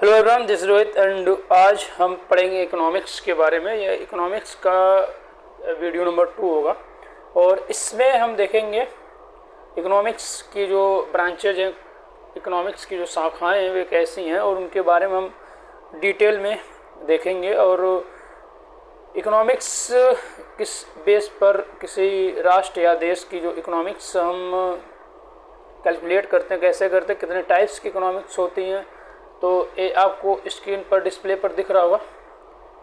Hello everyone, this is Rohit and आज हम पढ़ेंगे इकोनॉमिक्स के बारे में। यह इकोनॉमिक्स का वीडियो नंबर 2 होगा और इसमें हम देखेंगे इकोनॉमिक्स की जो ब्रांचेज हैं, इकोनॉमिक्स की जो शाखाएं हैं वे कैसी हैं और उनके बारे में हम डिटेल में देखेंगे। और इकोनॉमिक्स किस बेस पर किसी राष्ट्र या देश की जो इकोनॉमिक्स हम कैलकुलेट करते हैं, कैसे करते हैं, कितने टाइप्स की इकोनॉमिक्स होती हैं, तो ये आपको स्क्रीन पर डिस्प्ले पर दिख रहा होगा।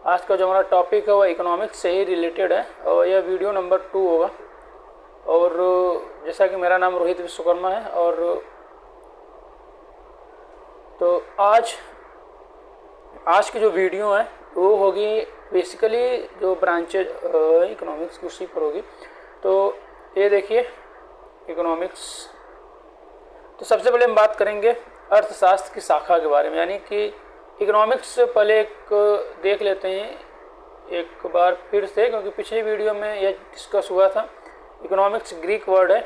आज का जो हमारा टॉपिक है वह इकोनॉमिक्स से ही रिलेटेड है और यह वीडियो नंबर 2 होगा। और जैसा कि मेरा नाम रोहित विश्वकर्मा है और तो आज की जो वीडियो है वो होगी बेसिकली जो ब्रांचेज इकोनॉमिक्स की उसी पर होगी। तो ये देखिए इकोनॉमिक्स, तो सबसे पहले हम बात करेंगे अर्थशास्त्र की शाखा के बारे में, यानी कि इकोनॉमिक्स पहले एक देख लेते हैं एक बार फिर से, क्योंकि पिछली वीडियो में यह डिस्कस हुआ था। इकोनॉमिक्स ग्रीक वर्ड है,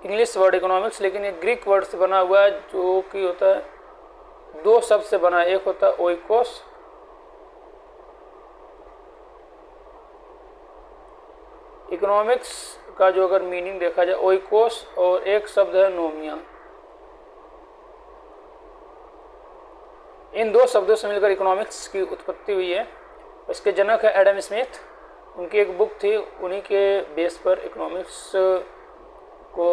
इंग्लिश वर्ड इकोनॉमिक्स, लेकिन ये ग्रीक वर्ड से बना हुआ है जो कि होता है दो शब्द से बना है। एक होता है ओइकोस, इकोनॉमिक्स का जो अगर मीनिंग देखा जाए ओइकोस, और एक शब्द है नोमिया। इन दो शब्दों से मिलकर इकोनॉमिक्स की उत्पत्ति हुई है। इसके जनक है एडम स्मिथ, उनकी एक बुक थी, उन्हीं के बेस पर इकोनॉमिक्स को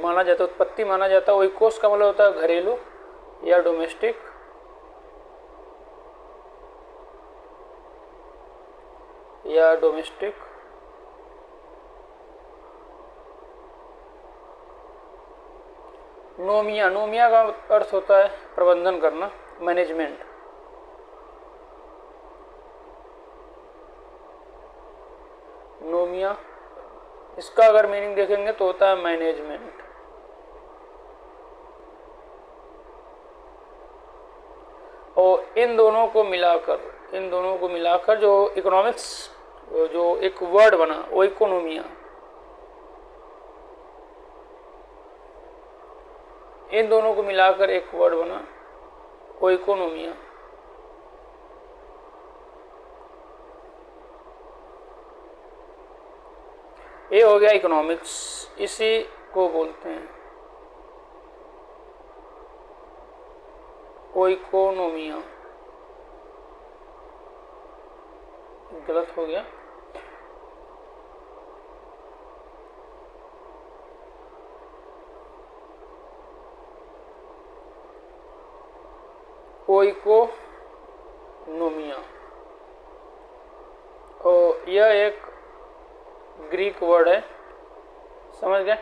माना जाता है, उत्पत्ति माना जाता है। ओइकोस का मतलब होता है घरेलू या डोमेस्टिक, नोमिया का अर्थ होता है प्रबंधन करना, मैनेजमेंट। नोमिया, इसका अगर मीनिंग देखेंगे तो होता है मैनेजमेंट। और इन दोनों को मिलाकर जो इकोनॉमिक्स जो एक वर्ड बना वो इकोनोमिया, इन दोनों को मिलाकर एक वर्ड बना वो इकोनोमिया। ये हो गया इकोनॉमिक्स, इसी को बोलते हैं ओइकोनोमिया। गलत हो गया, ओइकोनोमिया। और यह एक ग्रीक वर्ड है, समझ गए।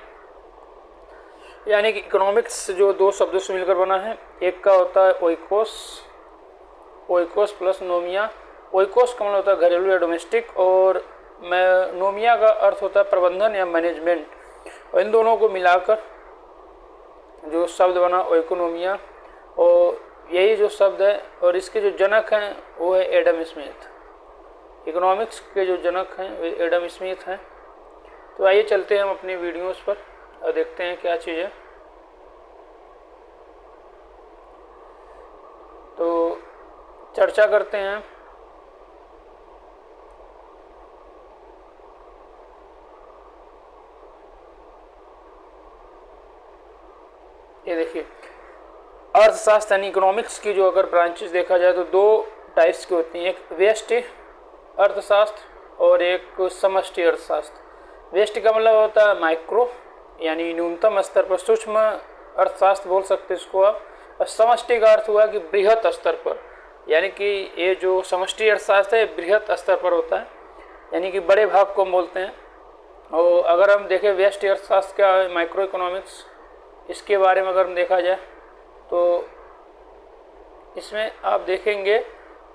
यानी कि इकोनॉमिक्स जो दो शब्दों से मिलकर बना है, एक का होता है ओइकोस प्लस नोमिया। ओइकोस का मतलब होता है घरेलू या डोमेस्टिक, और नोमिया का अर्थ होता है प्रबंधन या मैनेजमेंट। और इन दोनों को मिलाकर जो शब्द बना ओइकोनोमिया, और यही जो शब्द है और इसके जो जनक हैं वो है एडम स्मिथ। इकोनॉमिक्स के जो जनक हैं वे एडम स्मिथ हैं। तो आइए चलते हैं हम अपनी वीडियोस पर और देखते हैं क्या चीज़ है। तो चर्चा करते हैं। ये देखिए अर्थशास्त्र यानी इकोनॉमिक्स की जो अगर ब्रांचेस देखा जाए तो दो टाइप्स की होती हैं, एक व्यष्टि अर्थशास्त्र और एक समष्टि अर्थशास्त्र। व्यष्टि का मतलब होता है माइक्रो, यानी न्यूनतम स्तर पर, सूक्ष्म अर्थशास्त्र बोल सकते हैं इसको आप। और समष्टि का अर्थ हुआ कि बृहत स्तर पर, यानी कि ये जो समष्टि अर्थशास्त्र है बृहत स्तर पर होता है, यानी कि बड़े भाग को हम बोलते हैं। और अगर हम देखें व्यष्टि अर्थशास्त्र क्या है, माइक्रो इकोनॉमिक्स, इसके बारे में अगर हम देखा जाए तो इसमें आप देखेंगे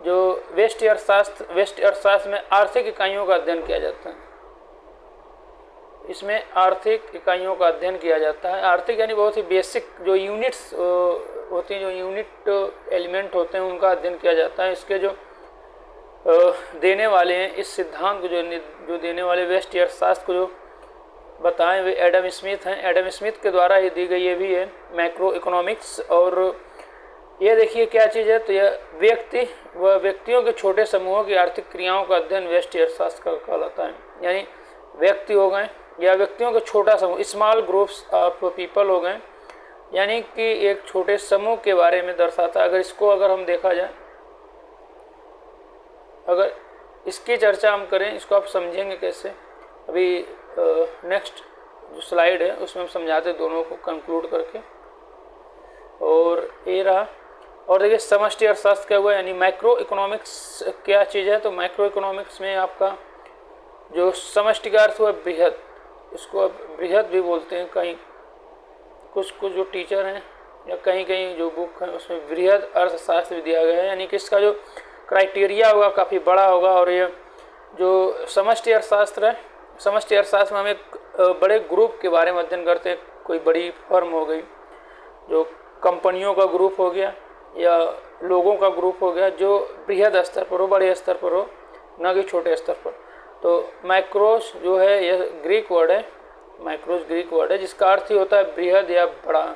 जो व्यष्टि अर्थशास्त्र में आर्थिक इकाइयों का अध्ययन किया जाता है। इसमें आर्थिक इकाइयों का अध्ययन किया जाता है। आर्थिक यानी बहुत ही बेसिक जो यूनिट्स होती हैं, जो यूनिट एलिमेंट होते हैं, उनका अध्ययन किया जाता है। इसके जो देने वाले हैं इस सिद्धांत को, जो देने वाले व्यष्टि अर्थशास्त्र को जो बताएं वे एडम स्मिथ हैं। एडम स्मिथ के द्वारा ही दी गई ये भी है मैक्रो इकोनॉमिक्स। और ये देखिए क्या चीज़ है, तो यह व्यक्ति व व्यक्तियों के छोटे समूहों की आर्थिक क्रियाओं का अध्ययन व्यष्टि अर्थशास्त्र कहलाता है। यानी व्यक्ति हो गए या व्यक्तियों का छोटा समूह, स्मॉल ग्रुप्स ऑफ पीपल हो गए, यानी कि एक छोटे समूह के बारे में दर्शाता है। अगर इसको अगर हम देखा जाए, अगर इसकी चर्चा हम करें, इसको आप समझेंगे कैसे, अभी नेक्स्ट जो स्लाइड है उसमें हम समझाते हैं दोनों को कंक्लूड करके। और ये रहा। और देखिए समष्टि अर्थशास्त्र क्या हुआ, यानी माइक्रो इकोनॉमिक्स क्या चीज़ है, तो माइक्रो इकोनॉमिक्स में आपका जो समष्टि का अर्थ हुआ बृहद, इसको अब बृहद भी बोलते हैं। कहीं कुछ जो टीचर हैं या कहीं कहीं जो बुक है उसमें बृहद अर्थशास्त्र भी दिया गया है, यानी कि इसका जो क्राइटेरिया होगा काफ़ी बड़ा होगा। और ये जो समष्टि अर्थशास्त्र है, समष्टि अर्थशास्त्र में हम एक बड़े ग्रुप के बारे में अध्ययन करते हैं। कोई बड़ी फर्म हो गई, जो कंपनियों का ग्रुप हो गया या लोगों का ग्रुप हो गया, जो बृहद स्तर पर हो, बड़े स्तर पर हो, न कि छोटे स्तर पर। तो माइक्रोस जो है यह ग्रीक वर्ड है, माइक्रोस ग्रीक वर्ड है जिसका अर्थ ही होता है बृहद या बड़ा,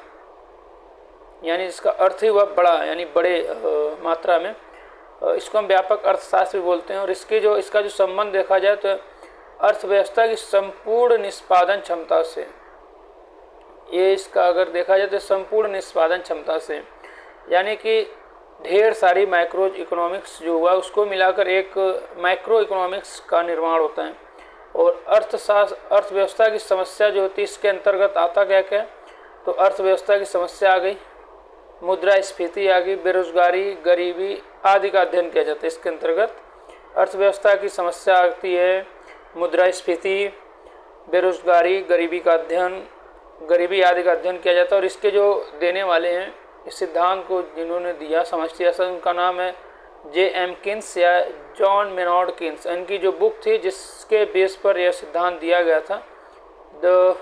यानी इसका अर्थ ही हुआ बड़ा, यानी बड़े मात्रा में। इसको हम व्यापक अर्थशास्त्र भी बोलते हैं। और इसका जो संबंध देखा जाए तो अर्थव्यवस्था की संपूर्ण निष्पादन क्षमता से, ये इसका अगर देखा जाए तो संपूर्ण निष्पादन क्षमता से, यानी कि ढेर सारी माइक्रो इकोनॉमिक्स जो हुआ उसको मिलाकर एक माइक्रो इकोनॉमिक्स का निर्माण होता है। और अर्थव्यवस्था की समस्या जो होती है इसके अंतर्गत आता क्या क्या, तो अर्थव्यवस्था की समस्या आ गई, मुद्रास्फीति आ गई, बेरोजगारी, गरीबी आदि का अध्ययन किया जाता है। इसके अंतर्गत अर्थव्यवस्था की समस्या आती है, मुद्रास्फीति, बेरोजगारी, गरीबी का अध्ययन, गरीबी आदि का अध्ययन किया जाता है। और इसके जो देने वाले हैं इस सिद्धांत को जिन्होंने दिया समष्टि अर्थशास्त्र, उनका नाम है J.M. किन्स या जॉन मेनॉर्ड किन्स। इनकी जो बुक थी जिसके बेस पर यह सिद्धांत दिया गया था, the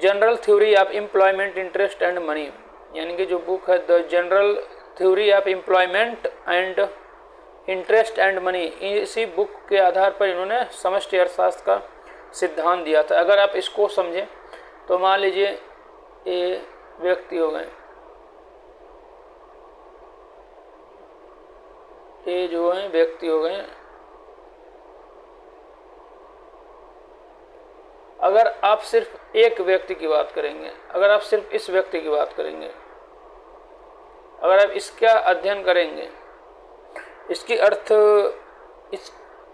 general theory of employment, interest and money, यानी कि जो बुक है the general theory of employment and interest and money, इसी बुक के आधार पर इन्होंने समष्टि अर्थशास्त्र का सिद्धांत दिया था। अगर आप इसको समझें तो मान लीजिए ये व्यक्ति हो गए, ये जो है व्यक्ति हो गए। अगर आप सिर्फ एक व्यक्ति की बात करेंगे, अगर आप सिर्फ इस व्यक्ति की बात करेंगे, अगर आप इसका अध्ययन करेंगे, इस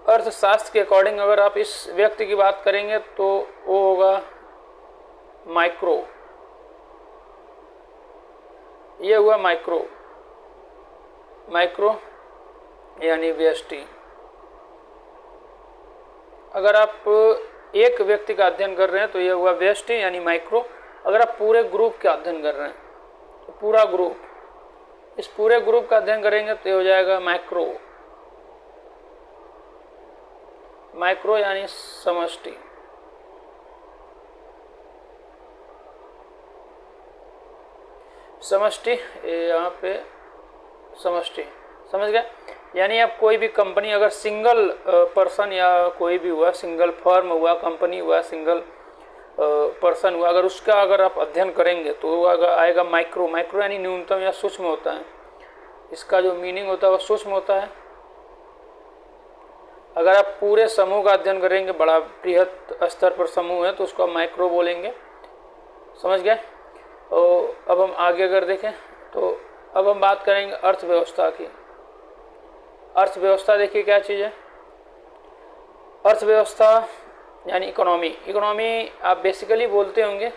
अर्थशास्त्र के अकॉर्डिंग अगर आप इस व्यक्ति की बात करेंगे तो वो होगा माइक्रो, ये हुआ माइक्रो यानी व्यष्टि। अगर आप एक व्यक्ति का अध्ययन कर रहे हैं तो ये हुआ व्यष्टि यानी माइक्रो। अगर आप पूरे ग्रुप का अध्ययन कर रहे हैं तो पूरा ग्रुप, इस पूरे ग्रुप का अध्ययन करेंगे तो ये हो जाएगा माइक्रो यानी समष्टि। समष्टि यहाँ पे समष्टि समझ गए, यानी आप कोई भी कंपनी अगर सिंगल पर्सन या कोई भी हुआ, सिंगल फर्म हुआ, कंपनी हुआ, सिंगल पर्सन हुआ, अगर उसका अगर आप अध्ययन करेंगे तो अगर आएगा माइक्रो यानी न्यूनतम या सूक्ष्म होता है। इसका जो मीनिंग होता है वो सूक्ष्म होता है। अगर आप पूरे समूह का अध्ययन करेंगे, बड़ा बृहद स्तर पर समूह है तो उसको आप माइक्रो बोलेंगे। समझ गए। और अब हम आगे अगर देखें तो अब हम बात करेंगे अर्थव्यवस्था की। अर्थव्यवस्था देखिए क्या चीज़ है। अर्थव्यवस्था यानी इकोनॉमी आप बेसिकली बोलते होंगे,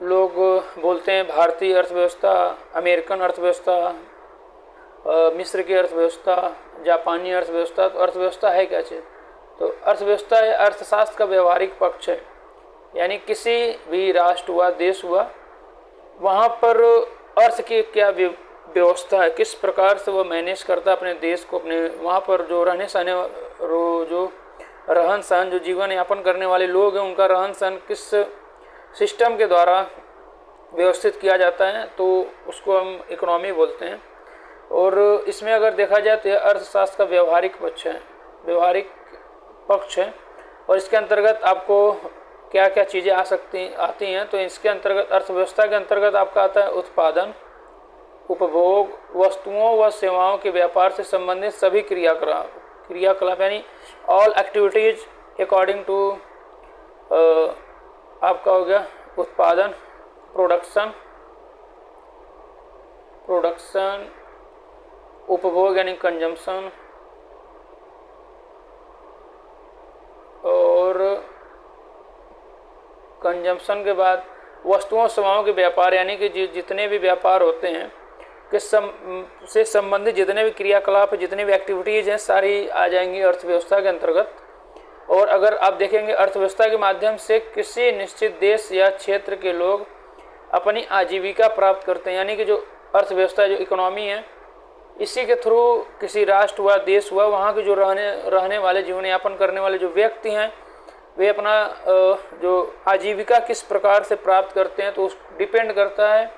लोग बोलते हैं भारतीय अर्थव्यवस्था, अमेरिकन अर्थव्यवस्था, मिस्र की अर्थव्यवस्था, जापानी अर्थव्यवस्था। तो अर्थव्यवस्था है क्या चीज़, तो अर्थव्यवस्था है अर्थशास्त्र का व्यवहारिक पक्ष है। यानी किसी भी राष्ट्र हुआ, देश हुआ, वहाँ पर अर्थ की क्या व्यवस्था है, किस प्रकार से वो मैनेज करता है अपने देश को, अपने वहाँ पर जो रहन सहन जो जीवन यापन करने वाले लोग हैं उनका रहन सहन किस सिस्टम के द्वारा व्यवस्थित किया जाता है, तो उसको हम इकोनॉमी बोलते हैं। और इसमें अगर देखा जाए तो यह अर्थशास्त्र का व्यवहारिक पक्ष है। और इसके अंतर्गत आपको क्या क्या चीज़ें आती हैं, तो इसके अंतर्गत अर्थव्यवस्था के अंतर्गत आपका आता है उत्पादन, उपभोग, वस्तुओं व सेवाओं के व्यापार से संबंधित सभी क्रियाकलाप यानी ऑल एक्टिविटीज अकॉर्डिंग टू आपका हो गया उत्पादन, प्रोडक्शन, उपभोग यानी कंजम्पशन, और कंजम्पशन के बाद वस्तुओं सेवाओं के व्यापार यानी कि जितने भी व्यापार होते हैं से संबंधित जितने भी क्रियाकलाप, जितनी भी एक्टिविटीज़ हैं, सारी आ जाएंगी अर्थव्यवस्था के अंतर्गत। और अगर आप देखेंगे अर्थव्यवस्था के माध्यम से किसी निश्चित देश या क्षेत्र के लोग अपनी आजीविका प्राप्त करते हैं, यानी कि जो अर्थव्यवस्था, जो इकोनॉमी है, इसी के थ्रू किसी राष्ट्र हुआ, देश हुआ, वहाँ के जो रहने वाले, जीवन यापन करने वाले जो व्यक्ति हैं, वे अपना जो आजीविका किस प्रकार से प्राप्त करते हैं, तो उस डिपेंड करता है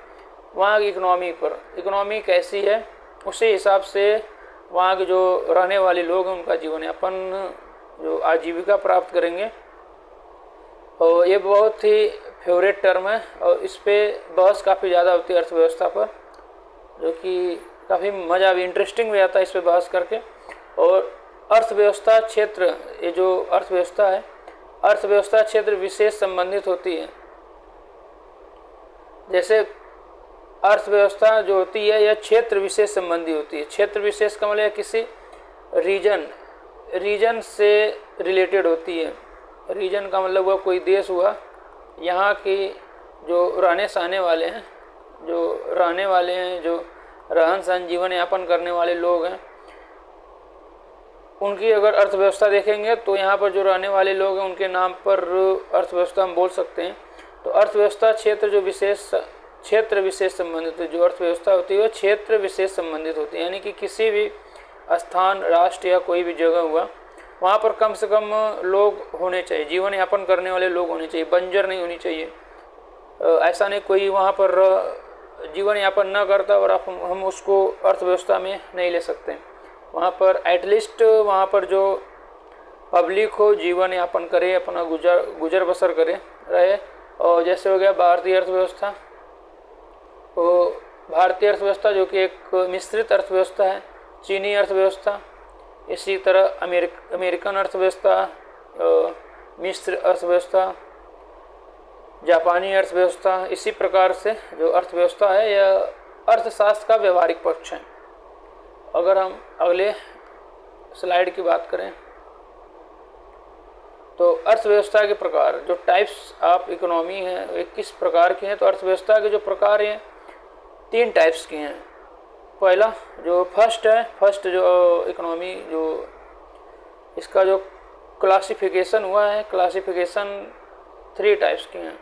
वहाँ की इकोनॉमी पर। इकोनॉमी कैसी है, उसी हिसाब से वहाँ के जो रहने वाले लोग हैं उनका जीवन यापन, जो आजीविका प्राप्त करेंगे। और ये बहुत ही फेवरेट टर्म है और इस पर बहस काफ़ी ज़्यादा होती है अर्थव्यवस्था पर, जो कि काफ़ी मज़ा भी, इंटरेस्टिंग भी आता है इस पर बहस करके। और अर्थव्यवस्था क्षेत्र, ये जो अर्थव्यवस्था है, अर्थव्यवस्था क्षेत्र विशेष संबंधित होती है। जैसे अर्थव्यवस्था जो होती है यह क्षेत्र विशेष संबंधी होती है। क्षेत्र विशेष का मतलब किसी रीजन से रिलेटेड होती है। रीजन का मतलब हुआ कोई देश हुआ, यहाँ की जो रहने सहने वाले हैं, जो रहन सहन जीवन यापन करने वाले लोग हैं, उनकी अगर अर्थव्यवस्था देखेंगे तो यहाँ पर जो रहने वाले लोग हैं उनके नाम पर अर्थव्यवस्था हम बोल सकते हैं। तो अर्थव्यवस्था क्षेत्र विशेष संबंधित है। जो अर्थव्यवस्था होती है वो क्षेत्र विशेष संबंधित होती है, यानी कि किसी भी स्थान, राष्ट्र या कोई भी जगह हुआ, वहाँ पर कम से कम लोग होने चाहिए, जीवन यापन करने वाले लोग होने चाहिए, बंजर नहीं होनी चाहिए। ऐसा नहीं कोई वहाँ पर जीवन यापन न करता और हम उसको अर्थव्यवस्था में नहीं ले सकते। वहाँ पर एटलीस्ट वहाँ पर जो पब्लिक हो, जीवन यापन करे, अपना गुजर बसर करे रहे। और जैसे हो गया भारतीय अर्थव्यवस्था, तो भारतीय अर्थव्यवस्था जो कि एक मिश्रित अर्थव्यवस्था है, चीनी अर्थव्यवस्था, इसी तरह अमेरिकन अर्थव्यवस्था, मिस्र अर्थव्यवस्था, जापानी अर्थव्यवस्था, इसी प्रकार से जो अर्थव्यवस्था है यह अर्थशास्त्र का व्यवहारिक पक्ष है। अगर हम अगले स्लाइड की बात करें तो अर्थव्यवस्था के प्रकार, जो टाइप्स ऑफ इकोनॉमी हैं वे किस प्रकार के हैं, तो अर्थव्यवस्था के जो प्रकार हैं 3 टाइप्स के हैं। पहला जो फर्स्ट जो इकोनॉमी, जो इसका जो क्लासिफिकेशन हुआ है, क्लासिफिकेशन 3 टाइप्स के हैं।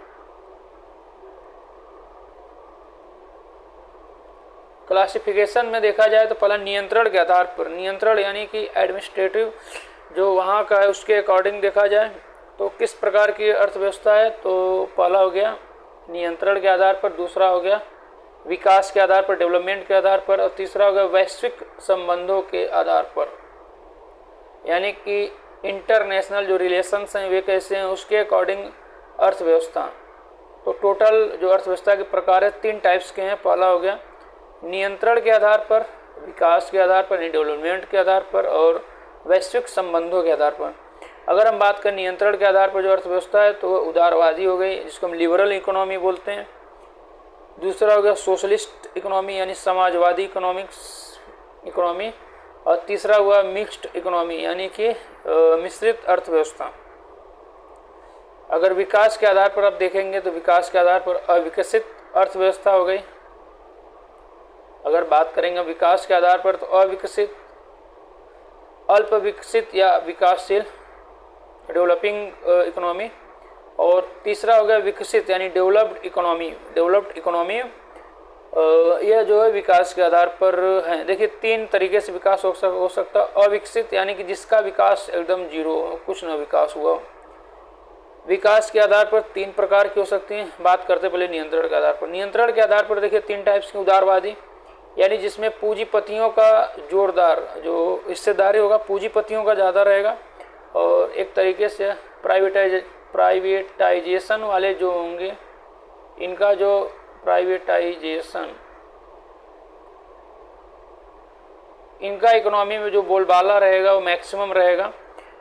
क्लासिफिकेशन में देखा जाए तो पहला नियंत्रण के आधार पर, नियंत्रण यानी कि एडमिनिस्ट्रेटिव जो वहाँ का है उसके अकॉर्डिंग देखा जाए तो किस प्रकार की अर्थव्यवस्था है, तो पहला हो गया नियंत्रण के आधार पर, दूसरा हो गया विकास के आधार पर, डेवलपमेंट के आधार पर, और तीसरा हो गया वैश्विक संबंधों के आधार पर, यानी कि इंटरनेशनल जो रिलेशंस हैं वे कैसे हैं उसके अकॉर्डिंग अर्थव्यवस्था। तो टोटल जो अर्थव्यवस्था के प्रकार है 3 टाइप्स के हैं। पहला हो गया नियंत्रण के आधार पर, विकास के आधार पर, डेवलपमेंट के आधार पर, और वैश्विक संबंधों के आधार पर। अगर हम बात करें नियंत्रण के आधार पर जो अर्थव्यवस्था है तो उदारवादी हो गई, जिसको हम लिबरल इकोनॉमी बोलते हैं। दूसरा हो गया सोशलिस्ट इकोनॉमी यानी समाजवादी इकोनॉमी, और तीसरा हुआ मिक्स्ड इकोनॉमी यानी कि मिश्रित अर्थव्यवस्था। अगर विकास के आधार पर आप देखेंगे तो विकास के आधार पर अविकसित अर्थव्यवस्था हो गई। अगर बात करेंगे विकास के आधार पर तो अविकसित, अल्प विकसित या विकासशील डेवलपिंग इकोनॉमी, और तीसरा हो गया विकसित यानी डेवलप्ड इकोनॉमी। यह जो है विकास के आधार पर है। देखिए 3 तरीके से विकास हो सकता है। अविकसित यानी कि जिसका विकास एकदम जीरो, कुछ न विकास हुआ। विकास के आधार पर 3 प्रकार की हो सकती हैं। बात करते पहले नियंत्रण के आधार पर। नियंत्रण के आधार पर देखिए 3 टाइप्स की। उदारवादी यानी जिसमें पूंजीपतियों का जोरदार जो हिस्सेदारी होगा पूंजीपतियों का ज़्यादा रहेगा, और एक तरीके से प्राइवेटाइजेशन वाले जो होंगे इनका जो प्राइवेटाइजेशन इनका इकोनॉमी में जो बोलबाला रहेगा वो मैक्सिमम रहेगा।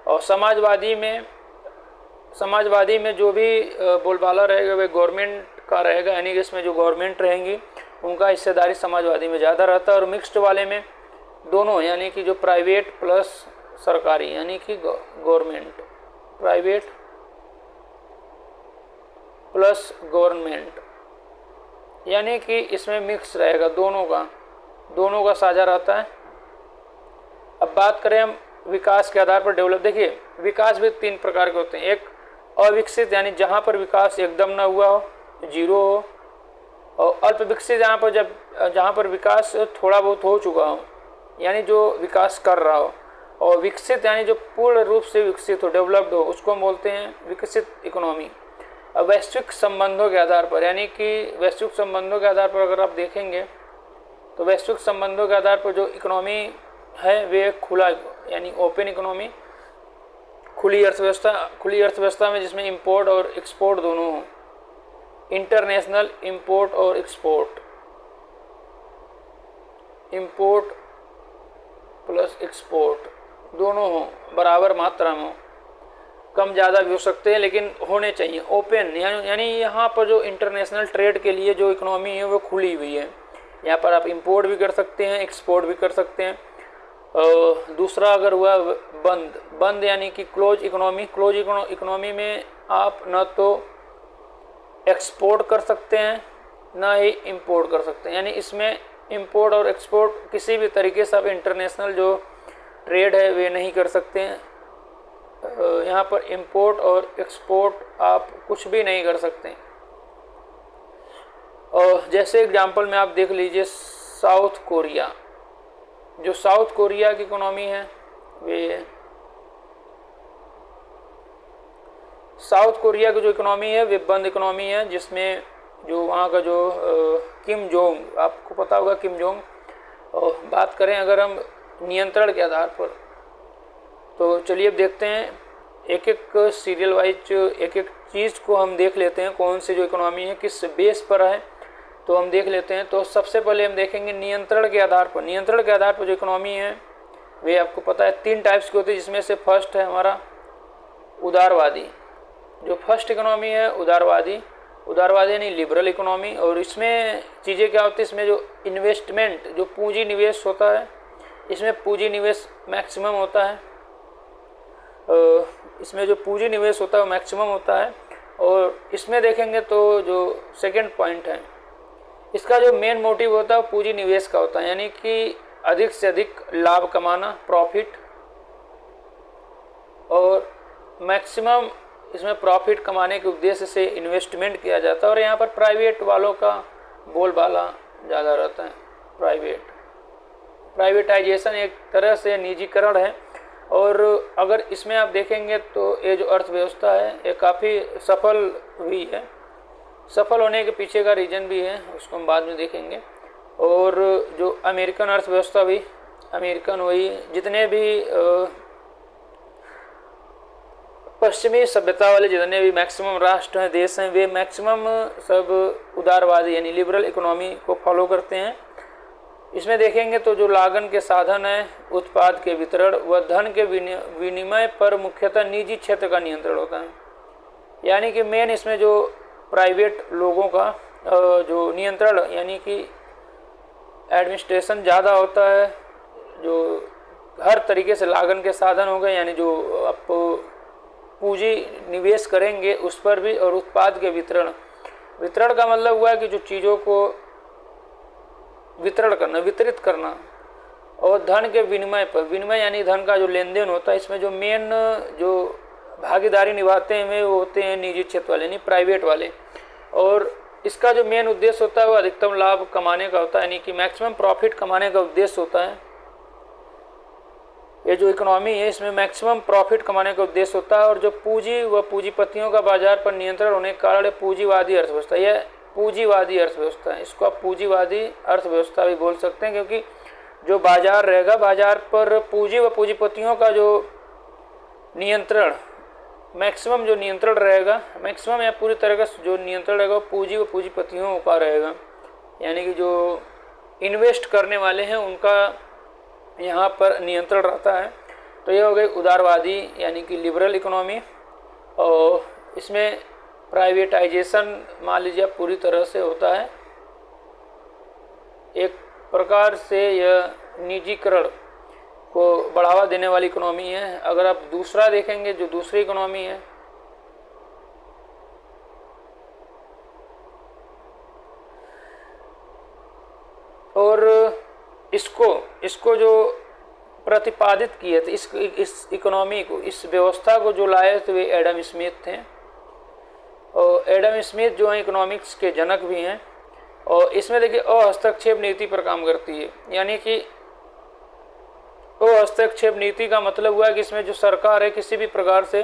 और समाजवादी में जो भी बोलबाला रहेगा वह गवर्नमेंट का रहेगा, यानी कि इसमें जो गवर्नमेंट रहेंगी उनका हिस्सेदारी समाजवादी में ज़्यादा रहता है। और मिक्स्ड वाले में दोनों, यानी कि जो प्राइवेट प्लस सरकारी, यानी कि गवर्नमेंट, प्राइवेट प्लस गवर्नमेंट, यानी कि इसमें मिक्स रहेगा, दोनों का साझा रहता है। अब बात करें हम विकास के आधार पर डेवलप, देखिए विकास भी 3 प्रकार के होते हैं। एक अविकसित, यानी जहाँ पर विकास एकदम ना हुआ हो, जीरो हो। और अल्प विकसित, जहाँ पर विकास थोड़ा बहुत हो चुका हो, यानी जो विकास कर रहा हो। और विकसित यानी जो पूर्ण रूप से विकसित हो, डेवलप्ड हो, उसको हम बोलते हैं विकसित इकोनॉमी। अब वैश्विक संबंधों के आधार पर, यानी कि वैश्विक संबंधों के आधार पर अगर आप देखेंगे तो वैश्विक संबंधों के आधार पर जो इकोनॉमी है वे खुला, यानी ओपन इकोनॉमी, खुली अर्थव्यवस्था में जिसमें इंपोर्ट और एक्सपोर्ट दोनों हो, इंटरनेशनल इंपोर्ट और एक्सपोर्ट, इंपोर्ट प्लस एक्सपोर्ट दोनों हो, बराबर मात्रा में हो, कम ज़्यादा भी हो सकते हैं लेकिन होने चाहिए। ओपन यानी यहाँ पर जो इंटरनेशनल ट्रेड के लिए जो इकोनॉमी है वो खुली हुई है। यहाँ पर आप इंपोर्ट भी कर सकते हैं, एक्सपोर्ट भी कर सकते हैं। दूसरा अगर हुआ बंद यानी कि क्लोज इकोनॉमी में आप न तो एक्सपोर्ट कर सकते हैं ना ही इंपोर्ट कर सकते हैं, यानी इसमें इंपोर्ट और एक्सपोर्ट किसी भी तरीके से आप इंटरनेशनल जो ट्रेड है वे नहीं कर सकते हैं। यहाँ पर इंपोर्ट और एक्सपोर्ट आप कुछ भी नहीं कर सकते। और जैसे एग्जांपल में आप देख लीजिए साउथ कोरिया, जो साउथ कोरिया की इकोनॉमी है वे, साउथ कोरिया की जो इकोनॉमी है वे बंद इकोनॉमी है, जिसमें जो वहाँ का जो किम जोंग, आपको पता होगा किम जोंग। और बात करें अगर हम नियंत्रण के आधार पर, तो चलिए अब देखते हैं एक एक सीरियल वाइज एक एक चीज़ को हम देख लेते हैं, कौन सी जो इकोनॉमी है किस बेस पर है, तो हम देख लेते हैं। तो सबसे पहले हम देखेंगे नियंत्रण के आधार पर जो इकोनॉमी है वे आपको पता है 3 टाइप्स की होती है, जिसमें से फर्स्ट है हमारा उदारवादी। जो फर्स्ट इकोनॉमी है उदारवादी यानी लिबरल इकोनॉमी। और इसमें चीज़ें क्या होती है, इसमें जो इन्वेस्टमेंट, जो पूंजी निवेश होता है, इसमें पूंजी निवेश मैक्सिमम होता है। इसमें जो पूंजी निवेश होता है वो मैक्सिमम होता है। और इसमें देखेंगे तो जो सेकंड पॉइंट है, इसका जो मेन मोटिव होता है वो पूंजी निवेश का होता है, यानी कि अधिक से अधिक लाभ कमाना, प्रॉफिट, और मैक्सिमम इसमें प्रॉफिट कमाने के उद्देश्य से इन्वेस्टमेंट किया जाता है। और यहाँ पर प्राइवेट वालों का बोलबाला ज़्यादा रहता है। प्राइवेटाइजेशन एक तरह से निजीकरण है। और अगर इसमें आप देखेंगे तो ये जो अर्थव्यवस्था है ये काफ़ी सफल हुई है। सफल होने के पीछे का रीज़न भी है, उसको हम बाद में देखेंगे। और जो अमेरिकन अर्थव्यवस्था भी, अमेरिकन हुई, जितने भी पश्चिमी सभ्यता वाले जितने भी मैक्सिमम राष्ट्र हैं, देश हैं, वे मैक्सिमम सब उदारवादी यानी लिबरल इकोनॉमी को फॉलो करते हैं। इसमें देखेंगे तो जो लागन के साधन है, उत्पाद के वितरण व धन के विनिमय पर मुख्यतः निजी क्षेत्र का नियंत्रण होता है। यानी कि मेन इसमें जो प्राइवेट लोगों का जो नियंत्रण, यानी कि एडमिनिस्ट्रेशन ज़्यादा होता है। जो हर तरीके से लागन के साधन हो गए, यानी जो आप पूंजी निवेश करेंगे उस पर भी, और उत्पाद के वितरण का मतलब हुआ है कि जो चीज़ों को वितरित करना, और धन के विनिमय पर, विनिमय यानी धन का जो लेन देन होता है, इसमें जो मेन जो भागीदारी निभाते हैं वो होते हैं निजी क्षेत्र वाले यानी प्राइवेट वाले। और इसका जो मेन उद्देश्य होता है वो अधिकतम लाभ कमाने का होता है, यानी कि मैक्सिमम प्रॉफिट कमाने का उद्देश्य होता है। ये जो इकोनॉमी है इसमें मैक्सिमम प्रॉफिट कमाने का उद्देश्य होता है। और जो पूंजी व पूंजीपतियों का बाजार पर नियंत्रण होने के कारण पूंजीवादी अर्थव्यवस्था, यह पूंजीवादी अर्थव्यवस्था है, इसको आप पूंजीवादी अर्थव्यवस्था भी बोल सकते हैं, क्योंकि जो बाजार रहेगा, बाजार पर पूंजी व पूंजीपतियों का जो नियंत्रण, मैक्सिमम जो नियंत्रण रहेगा, मैक्सिमम या पूरी तरह का जो नियंत्रण रहेगा पूंजी व पूंजीपतियों का रहेगा। यानी कि जो इन्वेस्ट करने वाले हैं उनका यहाँ पर नियंत्रण रहता है। तो ये हो गई उदारवादी यानी कि लिबरल इकोनॉमी। और इसमें प्राइवेटाइजेशन मान लीजिए पूरी तरह से होता है, एक प्रकार से यह निजीकरण को बढ़ावा देने वाली इकोनॉमी है। अगर आप दूसरा देखेंगे, जो दूसरी इकोनॉमी है, और इसको जो प्रतिपादित किए थे, इस इकोनॉमी को, इस व्यवस्था को जो लाए थे वे एडम स्मिथ थे। और एडम स्मिथ जो है इकोनॉमिक्स के जनक भी हैं। और इसमें देखिए अहस्तक्षेप नीति पर काम करती है, यानी कि हस्तक्षेप नीति का मतलब हुआ कि इसमें जो सरकार है किसी भी प्रकार से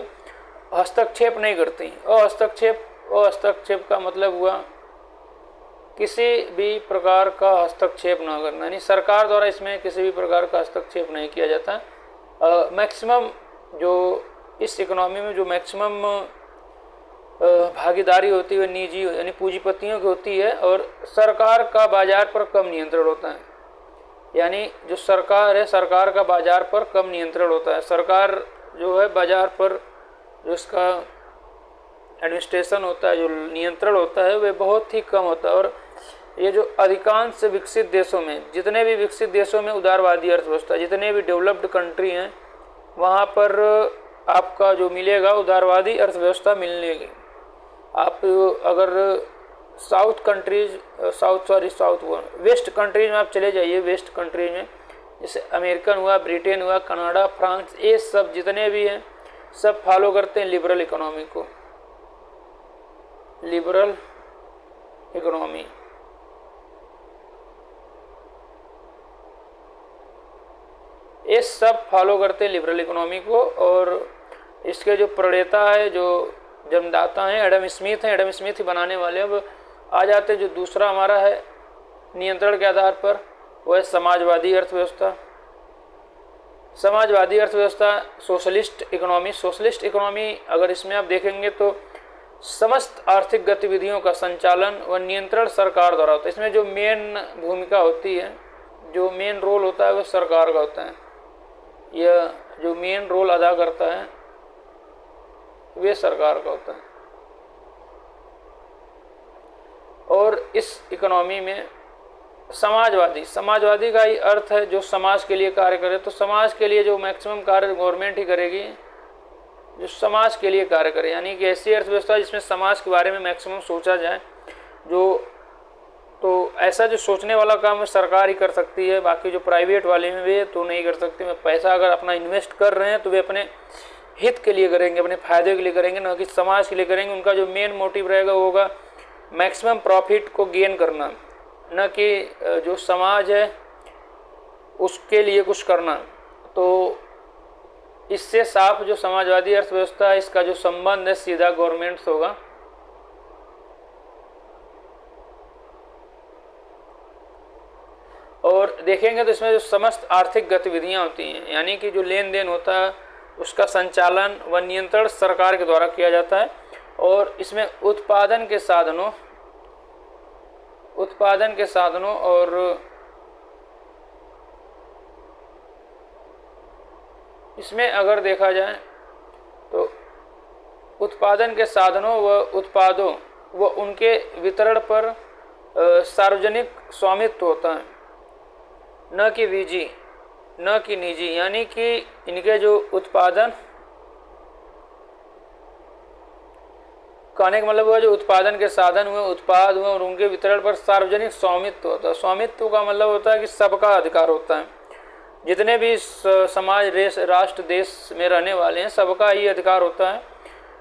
हस्तक्षेप नहीं करती। हस्तक्षेप का मतलब हुआ किसी भी प्रकार का हस्तक्षेप ना करना, यानी सरकार द्वारा इसमें किसी भी प्रकार का हस्तक्षेप नहीं किया जाता। मैक्सिमम जो इस इकोनॉमी में जो मैक्सिमम भागीदारी होती है निजी यानी पूंजीपतियों की होती है, और सरकार का बाजार पर कम नियंत्रण होता है। यानी जो सरकार है, सरकार का बाजार पर कम नियंत्रण होता है। सरकार जो है बाजार पर जो इसका एडमिनिस्ट्रेशन होता है, जो नियंत्रण होता है, वह बहुत ही कम होता है। और ये जो अधिकांश विकसित देशों में, जितने भी विकसित देशों में उदारवादी अर्थव्यवस्था, जितने भी डेवलप्ड कंट्री हैं, वहाँ पर आपका जो मिलेगा उदारवादी अर्थव्यवस्था मिलेगी। आप अगर वेस्ट कंट्रीज में आप चले जाइए, वेस्ट कंट्रीज में जैसे अमेरिकन हुआ, ब्रिटेन हुआ, कनाडा, फ्रांस, ये सब जितने भी हैं सब फॉलो करते हैं लिबरल इकोनॉमी को। लिबरल इकोनॉमी ये सब फॉलो करते हैं लिबरल इकोनॉमी को। और इसके जो प्रणेता है, जो जन्मदाता हैं, एडम स्मिथ हैं। एडम स्मिथ ही बनाने वाले हैं। अब आ जाते हैं जो दूसरा हमारा है नियंत्रण के आधार पर, वो है समाजवादी अर्थव्यवस्था। समाजवादी अर्थव्यवस्था सोशलिस्ट इकोनॉमी। सोशलिस्ट इकोनॉमी अगर इसमें आप देखेंगे तो समस्त आर्थिक गतिविधियों का संचालन व नियंत्रण सरकार द्वारा होता है। इसमें जो मेन भूमिका होती है, जो मेन रोल होता है, वो सरकार का होता है। यह जो मेन रोल अदा करता है वे सरकार का होता है। और इस इकोनॉमी में समाजवादी का ही अर्थ है जो समाज के लिए कार्य करे। तो समाज के लिए जो मैक्सिमम कार्य गवर्नमेंट ही करेगी, जो समाज के लिए कार्य करे, यानी कि ऐसी अर्थव्यवस्था जिसमें समाज के बारे में मैक्सिमम सोचा जाए। तो ऐसा जो सोचने वाला काम है सरकार ही कर सकती है, बाकी जो प्राइवेट वाले हैं वे तो नहीं कर सकते। वे पैसा अगर अपना इन्वेस्ट कर रहे हैं तो वे अपने हित के लिए करेंगे, अपने फायदे के लिए करेंगे, ना कि समाज के लिए करेंगे। उनका जो मेन मोटिव रहेगा वो होगा मैक्सिमम प्रॉफिट को गेन करना, न कि जो समाज है उसके लिए कुछ करना। तो इससे साफ जो समाजवादी अर्थव्यवस्था है, इसका जो संबंध है सीधा गवर्नमेंट से होगा। और देखेंगे तो इसमें जो समस्त आर्थिक गतिविधियां होती हैं, यानी कि जो लेन देन होता है उसका संचालन व नियंत्रण सरकार के द्वारा किया जाता है। और इसमें उत्पादन के साधनों और इसमें अगर देखा जाए तो उत्पादन के साधनों व उत्पादों व उनके वितरण पर सार्वजनिक स्वामित्व होता है, न कि निजी। यानी कि इनके जो उत्पादन कहने का मतलब हुआ जो उत्पादन के साधन हुए, उत्पाद हुए और उनके वितरण पर सार्वजनिक स्वामित्व होता है। स्वामित्व का मतलब होता है कि सबका अधिकार होता है। जितने भी समाज, राष्ट्र, देश में रहने वाले हैं सबका ही अधिकार होता है।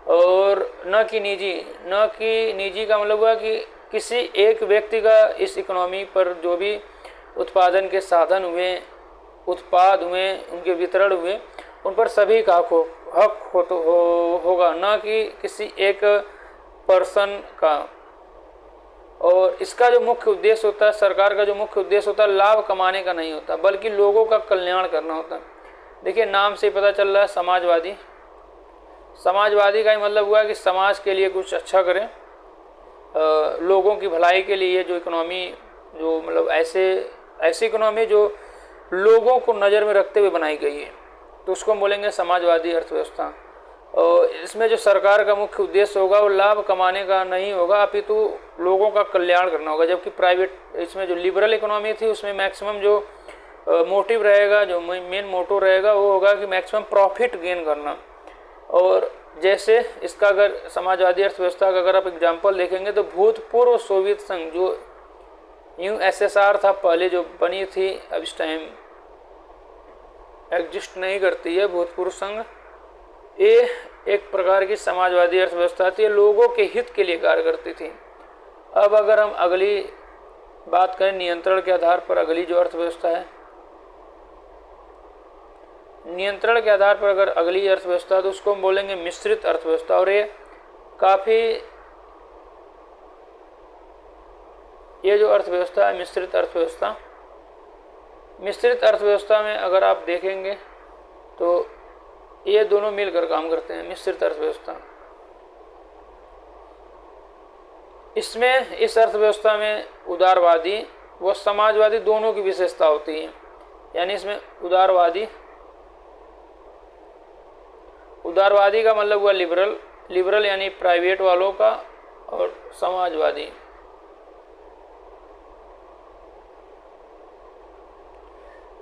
और न कि निजी का मतलब हुआ कि किसी एक व्यक्ति का इस इकोनॉमी पर जो भी उत्पादन के साधन हुए, उत्पाद हुए, उनके वितरण हुए, उन पर सभी का हक होगा, न कि किसी एक पर्सन का। और इसका जो मुख्य उद्देश्य होता है, सरकार का जो मुख्य उद्देश्य होता है, लाभ कमाने का नहीं होता बल्कि लोगों का कल्याण करना होता है। देखिए नाम से ही पता चल रहा है समाजवादी का ही मतलब हुआ कि समाज के लिए कुछ अच्छा करें, लोगों की भलाई के लिए। जो इकोनॉमी जो मतलब ऐसी इकोनॉमी जो लोगों को नज़र में रखते हुए बनाई गई है, तो उसको हम बोलेंगे समाजवादी अर्थव्यवस्था। और इसमें जो सरकार का मुख्य उद्देश्य होगा वो लाभ कमाने का नहीं होगा, अपितु लोगों का कल्याण करना होगा। जबकि प्राइवेट, इसमें जो लिबरल इकोनॉमी थी उसमें मैक्सिमम जो मोटिव रहेगा, जो मेन मोटो रहेगा वो होगा कि मैक्सिमम प्रॉफिट गेन करना। और जैसे इसका अगर समाजवादी अर्थव्यवस्था का अगर आप एग्जाम्पल देखेंगे तो भूतपूर्व सोवियत संघ, जो USSR था पहले, जो बनी थी, अब इस टाइम एग्जिस्ट नहीं करती है, भूतपूर्व संघ, ये एक प्रकार की समाजवादी अर्थव्यवस्था थी, लोगों के हित के लिए कार्य करती थी। अब अगर हम अगली बात करें नियंत्रण के आधार पर, अगली जो अर्थव्यवस्था है, नियंत्रण के आधार पर अगर अगली अर्थव्यवस्था, तो उसको हम बोलेंगे मिश्रित अर्थव्यवस्था। और ये जो अर्थव्यवस्था है मिश्रित अर्थव्यवस्था, मिश्रित अर्थव्यवस्था में अगर आप देखेंगे तो ये दोनों मिलकर काम करते हैं, मिश्रित अर्थव्यवस्था। इसमें, इस अर्थव्यवस्था में उदारवादी व समाजवादी दोनों की विशेषता होती है। यानी इसमें उदारवादी का मतलब हुआ लिबरल यानी प्राइवेट वालों का, और समाजवादी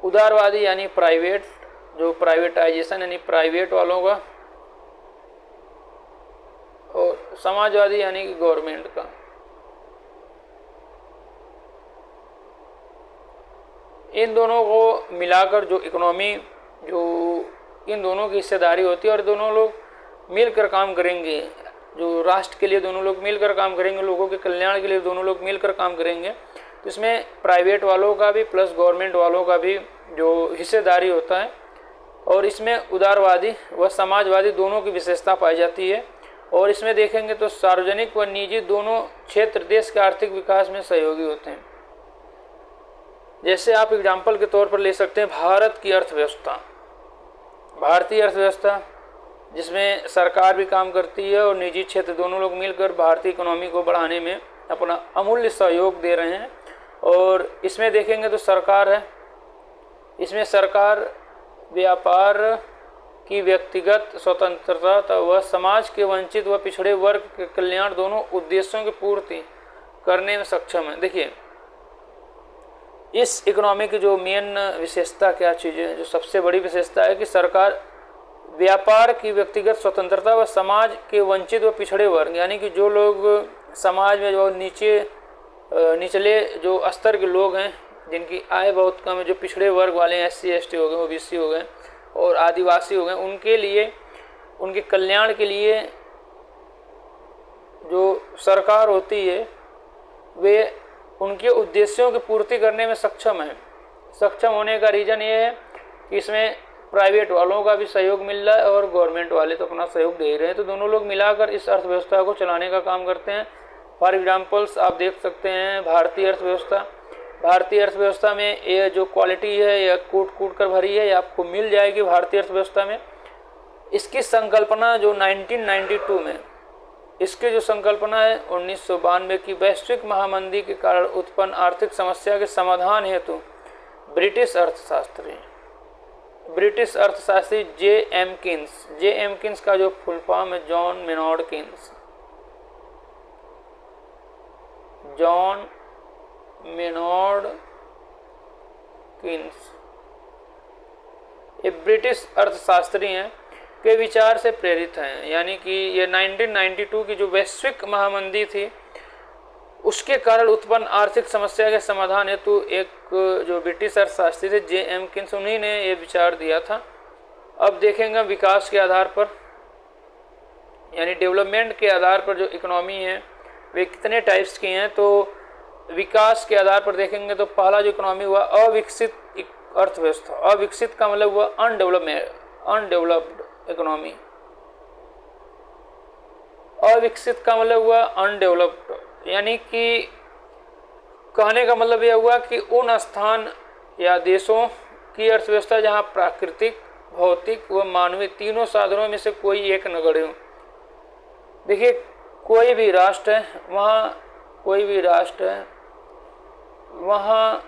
उदारवादी यानी प्राइवेट, जो प्राइवेटाइजेशन यानी प्राइवेट वालों का, और समाजवादी यानी कि गवर्नमेंट का। इन दोनों को मिलाकर जो इकोनॉमी, जो इन दोनों की हिस्सेदारी होती है, और दोनों लोग मिलकर काम करेंगे, जो राष्ट्र के लिए दोनों लोग मिलकर काम करेंगे, लोगों के कल्याण के लिए दोनों लोग मिलकर काम करेंगे। तो इसमें प्राइवेट वालों का भी प्लस गवर्नमेंट वालों का भी जो हिस्सेदारी होता है, और इसमें उदारवादी व समाजवादी दोनों की विशेषता पाई जाती है। और इसमें देखेंगे तो सार्वजनिक व निजी दोनों क्षेत्र देश के आर्थिक विकास में सहयोगी होते हैं। जैसे आप एग्जाम्पल के तौर पर ले सकते हैं भारत की अर्थव्यवस्था, भारतीय अर्थव्यवस्था, जिसमें सरकार भी काम करती है और निजी क्षेत्र दोनों लोग मिलकर भारतीय इकोनॉमी को बढ़ाने में अपना अमूल्य सहयोग दे रहे हैं। और इसमें देखेंगे तो सरकार है, इसमें सरकार व्यापार की व्यक्तिगत स्वतंत्रता व समाज के वंचित व पिछड़े वर्ग के कल्याण दोनों उद्देश्यों की पूर्ति करने में सक्षम है। देखिए, इस इकोनॉमी की जो मेन विशेषता क्या चीज़ है, जो सबसे बड़ी विशेषता है कि सरकार व्यापार की व्यक्तिगत स्वतंत्रता व समाज के वंचित व पिछड़े वर्ग, यानी कि जो लोग समाज में जो निचले जो स्तर के लोग हैं, जिनकी आय बहुत कम है, जो पिछड़े वर्ग वाले हैं, SC ST हो गए, OBC हो गए और आदिवासी हो गए, उनके लिए, उनके कल्याण के लिए जो सरकार होती है वे उनके उद्देश्यों की पूर्ति करने में सक्षम है। सक्षम होने का रीज़न ये है कि इसमें प्राइवेट वालों का भी सहयोग मिल रहा है और गवर्नमेंट वाले तो अपना सहयोग दे रहे हैं, तो दोनों लोग मिलाकर इस अर्थव्यवस्था को चलाने का काम करते हैं। फॉर एग्जांपल्स आप देख सकते हैं भारतीय अर्थव्यवस्था। भारतीय अर्थव्यवस्था में ये जो क्वालिटी है यह कूट कर भरी है, ये आपको मिल जाएगी भारतीय अर्थव्यवस्था में। इसकी संकल्पना जो 1992 में, इसकी जो संकल्पना है 1992 की वैश्विक महामंदी के कारण उत्पन्न आर्थिक समस्या के समाधान हेतु ब्रिटिश अर्थशास्त्री जे एम्किंस का जो फुल फॉर्म है जॉन मेनॉर्ड किन्स, ये ब्रिटिश अर्थशास्त्री हैं, के विचार से प्रेरित हैं। यानी कि ये 1992 की जो वैश्विक महामंदी थी उसके कारण उत्पन्न आर्थिक समस्या के समाधान हेतु एक जो ब्रिटिश अर्थशास्त्री थे जे एम्किंस, उन्हीं ने ये विचार दिया था। अब देखेंगे विकास के आधार पर, यानी डेवलपमेंट के आधार पर जो इकोनॉमी है वे कितने टाइप्स की हैं। तो विकास के आधार पर देखेंगे तो पहला जो इकोनॉमी हुआ अविकसित अर्थव्यवस्था। अविकसित का मतलब हुआ अनडेवलप्ड इकोनॉमी। अविकसित का मतलब हुआ अनडेवलप्ड, यानी कि कहने का मतलब यह हुआ कि उन स्थान या देशों की अर्थव्यवस्था जहां प्राकृतिक, भौतिक व मानवीय तीनों साधनों में से कोई एक न गढ़े हो। देखिए, कोई भी राष्ट्र है वहाँ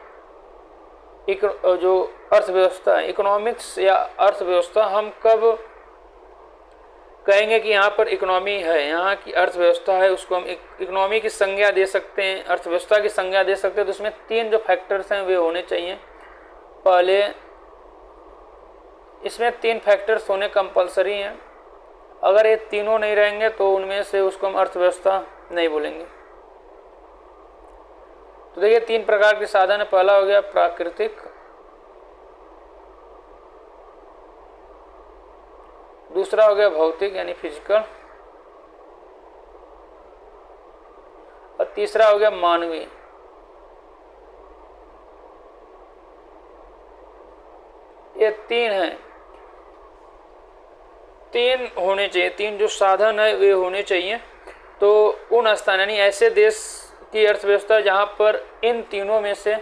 जो अर्थव्यवस्था है, इकोनॉमिक्स या अर्थव्यवस्था, हम कब कहेंगे कि यहाँ पर इकोनॉमी है, यहाँ की अर्थव्यवस्था है, उसको हम इकोनॉमी की संज्ञा दे सकते हैं, अर्थव्यवस्था की संज्ञा दे सकते हैं। तो उसमें 3 जो फैक्टर्स हैं वे होने चाहिए। पहले इसमें 3 फैक्टर्स होने कंपलसरी हैं। अगर ये तीनों नहीं रहेंगे तो उनमें से उसको हम अर्थव्यवस्था नहीं बोलेंगे। तो देखिए 3 प्रकार के साधन है। पहला हो गया प्राकृतिक, दूसरा हो गया भौतिक यानी फिजिकल, और तीसरा हो गया मानवीय। ये 3 हैं, 3 होने चाहिए, 3 जो साधन है वे होने चाहिए। तो उन स्थान यानी ऐसे देश की अर्थव्यवस्था जहाँ पर इन तीनों में से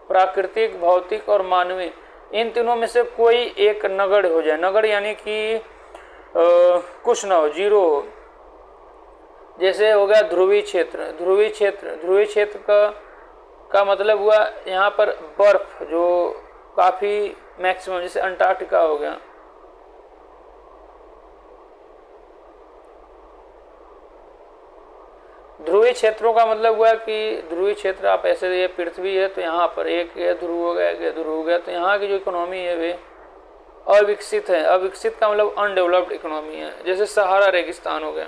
प्राकृतिक, भौतिक और मानवीय, इन तीनों में से कोई एक नगण्य हो जाए। नगण्य यानी कि कुछ ना हो, जीरो हो। जैसे हो गया ध्रुवीय क्षेत्र। ध्रुवीय क्षेत्र का मतलब हुआ यहाँ पर बर्फ जो काफ़ी मैक्सिमम, जैसे अंटार्कटिका हो गया। ध्रुवीय क्षेत्रों का मतलब हुआ कि ध्रुवीय क्षेत्र आप ऐसे, ये पृथ्वी है तो यहाँ पर एक ध्रुव हो गया, एक ध्रुव हो गया, तो यहाँ की जो इकोनॉमी है वे अविकसित है। अविकसित का मतलब अनडेवलप्ड इकोनॉमी है। जैसे सहारा रेगिस्तान हो गया।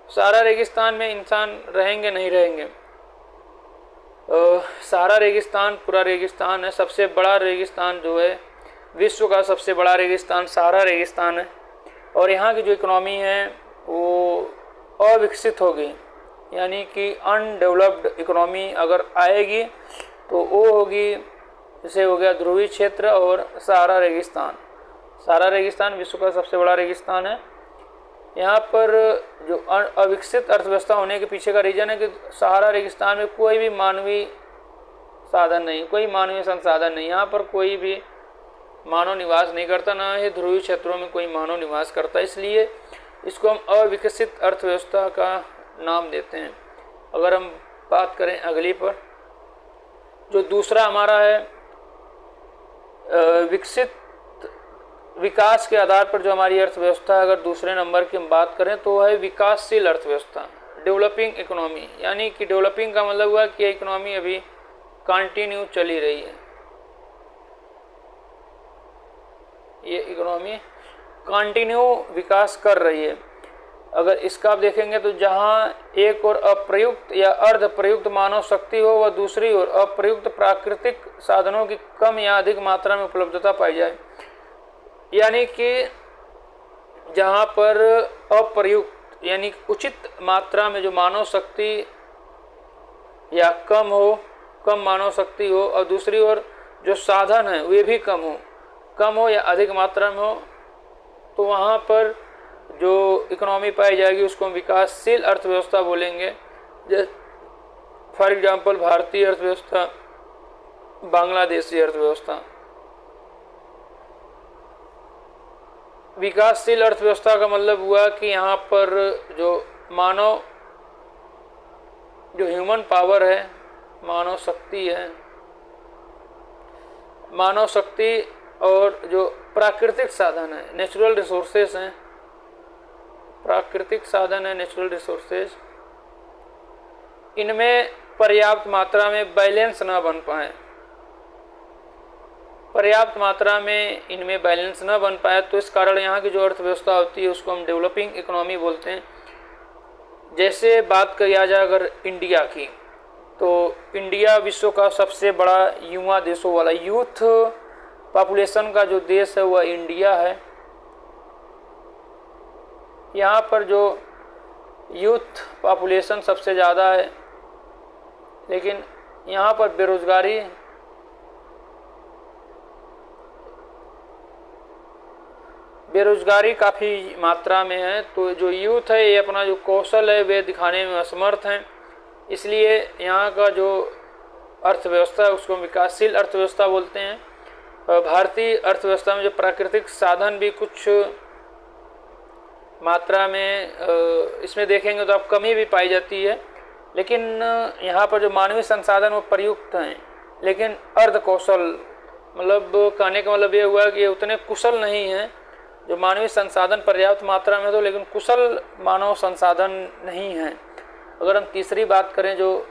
सहारा रेगिस्तान में इंसान रहेंगे नहीं रहेंगे। सहारा रेगिस्तान पूरा रेगिस्तान है। सबसे बड़ा रेगिस्तान जो है, विश्व का सबसे बड़ा रेगिस्तान सहारा रेगिस्तान है। और यहाँ की जो इकोनॉमी है वो अविकसित होगी, यानी कि अनडेवलप्ड इकोनॉमी अगर आएगी तो वो होगी, जैसे हो गया ध्रुवीय क्षेत्र और सहारा रेगिस्तान। सहारा रेगिस्तान विश्व का सबसे बड़ा रेगिस्तान है। यहाँ पर जो अविकसित अर्थव्यवस्था होने के पीछे का रीजन है कि सहारा रेगिस्तान में कोई भी मानवीय साधन नहीं, कोई मानवीय संसाधन नहीं। यहाँ पर कोई भी मानव निवास नहीं करता, ना ही ध्रुवीय क्षेत्रों में कोई मानव निवास करता, इसलिए इसको हम अविकसित अर्थव्यवस्था का नाम देते हैं। अगर हम बात करें अगली पर, जो दूसरा हमारा है विकसित विकास के आधार पर जो हमारी अर्थव्यवस्था है, अगर दूसरे नंबर की हम बात करें तो है विकासशील अर्थव्यवस्था, डेवलपिंग इकोनॉमी। यानी कि डेवलपिंग का मतलब हुआ कि इकोनॉमी अभी कंटिन्यू चली रही है, ये इकोनॉमी कंटिन्यू विकास कर रही है। अगर इसका आप देखेंगे तो जहाँ एक और अप्रयुक्त या अर्ध प्रयुक्त मानव शक्ति हो, वह दूसरी ओर अप्रयुक्त प्राकृतिक साधनों की कम या अधिक मात्रा में उपलब्धता पाई जाए। यानी कि जहाँ पर अप्रयुक्त यानी उचित मात्रा में जो मानव शक्ति या कम मानव शक्ति हो, और दूसरी ओर जो साधन है वे भी कम हो या अधिक मात्रा में हो, तो वहाँ पर जो इकोनॉमी पाई जाएगी उसको हम विकासशील अर्थव्यवस्था बोलेंगे। फॉर एग्जांपल भारतीय अर्थव्यवस्था, बांग्लादेशी अर्थव्यवस्था। विकासशील अर्थव्यवस्था का मतलब हुआ कि यहाँ पर जो मानव, जो ह्यूमन पावर है, मानव शक्ति और जो प्राकृतिक साधन है, नेचुरल रिसोर्सेज हैं, प्राकृतिक साधन है, नेचुरल रिसोर्सेज, इनमें पर्याप्त मात्रा में बैलेंस ना बन पाए, पर्याप्त मात्रा में इनमें बैलेंस ना बन पाए, तो इस कारण यहाँ की जो अर्थव्यवस्था होती है उसको हम डेवलपिंग इकोनॉमी बोलते हैं। जैसे बात किया जाए अगर इंडिया की, तो इंडिया विश्व का सबसे बड़ा युवा देशों वाला, यूथ पॉपुलेशन का जो देश है वह इंडिया है। यहाँ पर जो यूथ पॉपुलेशन सबसे ज़्यादा है, लेकिन यहाँ पर बेरोजगारी काफ़ी मात्रा में है। तो जो यूथ है ये अपना जो कौशल है वे दिखाने में असमर्थ हैं, इसलिए यहाँ का जो अर्थव्यवस्था है उसको विकासशील अर्थव्यवस्था बोलते हैं। भारतीय अर्थव्यवस्था में जो प्राकृतिक साधन भी कुछ मात्रा में इसमें देखेंगे तो आप कमी भी पाई जाती है, लेकिन यहाँ पर जो मानवीय संसाधन वो प्रयुक्त हैं, लेकिन अर्ध कौशल, मतलब कहने का मतलब ये हुआ कि ये उतने कुशल नहीं हैं। जो मानवीय संसाधन पर्याप्त मात्रा में तो, लेकिन कुशल मानव संसाधन नहीं है। अगर हम तीसरी बात करें, जो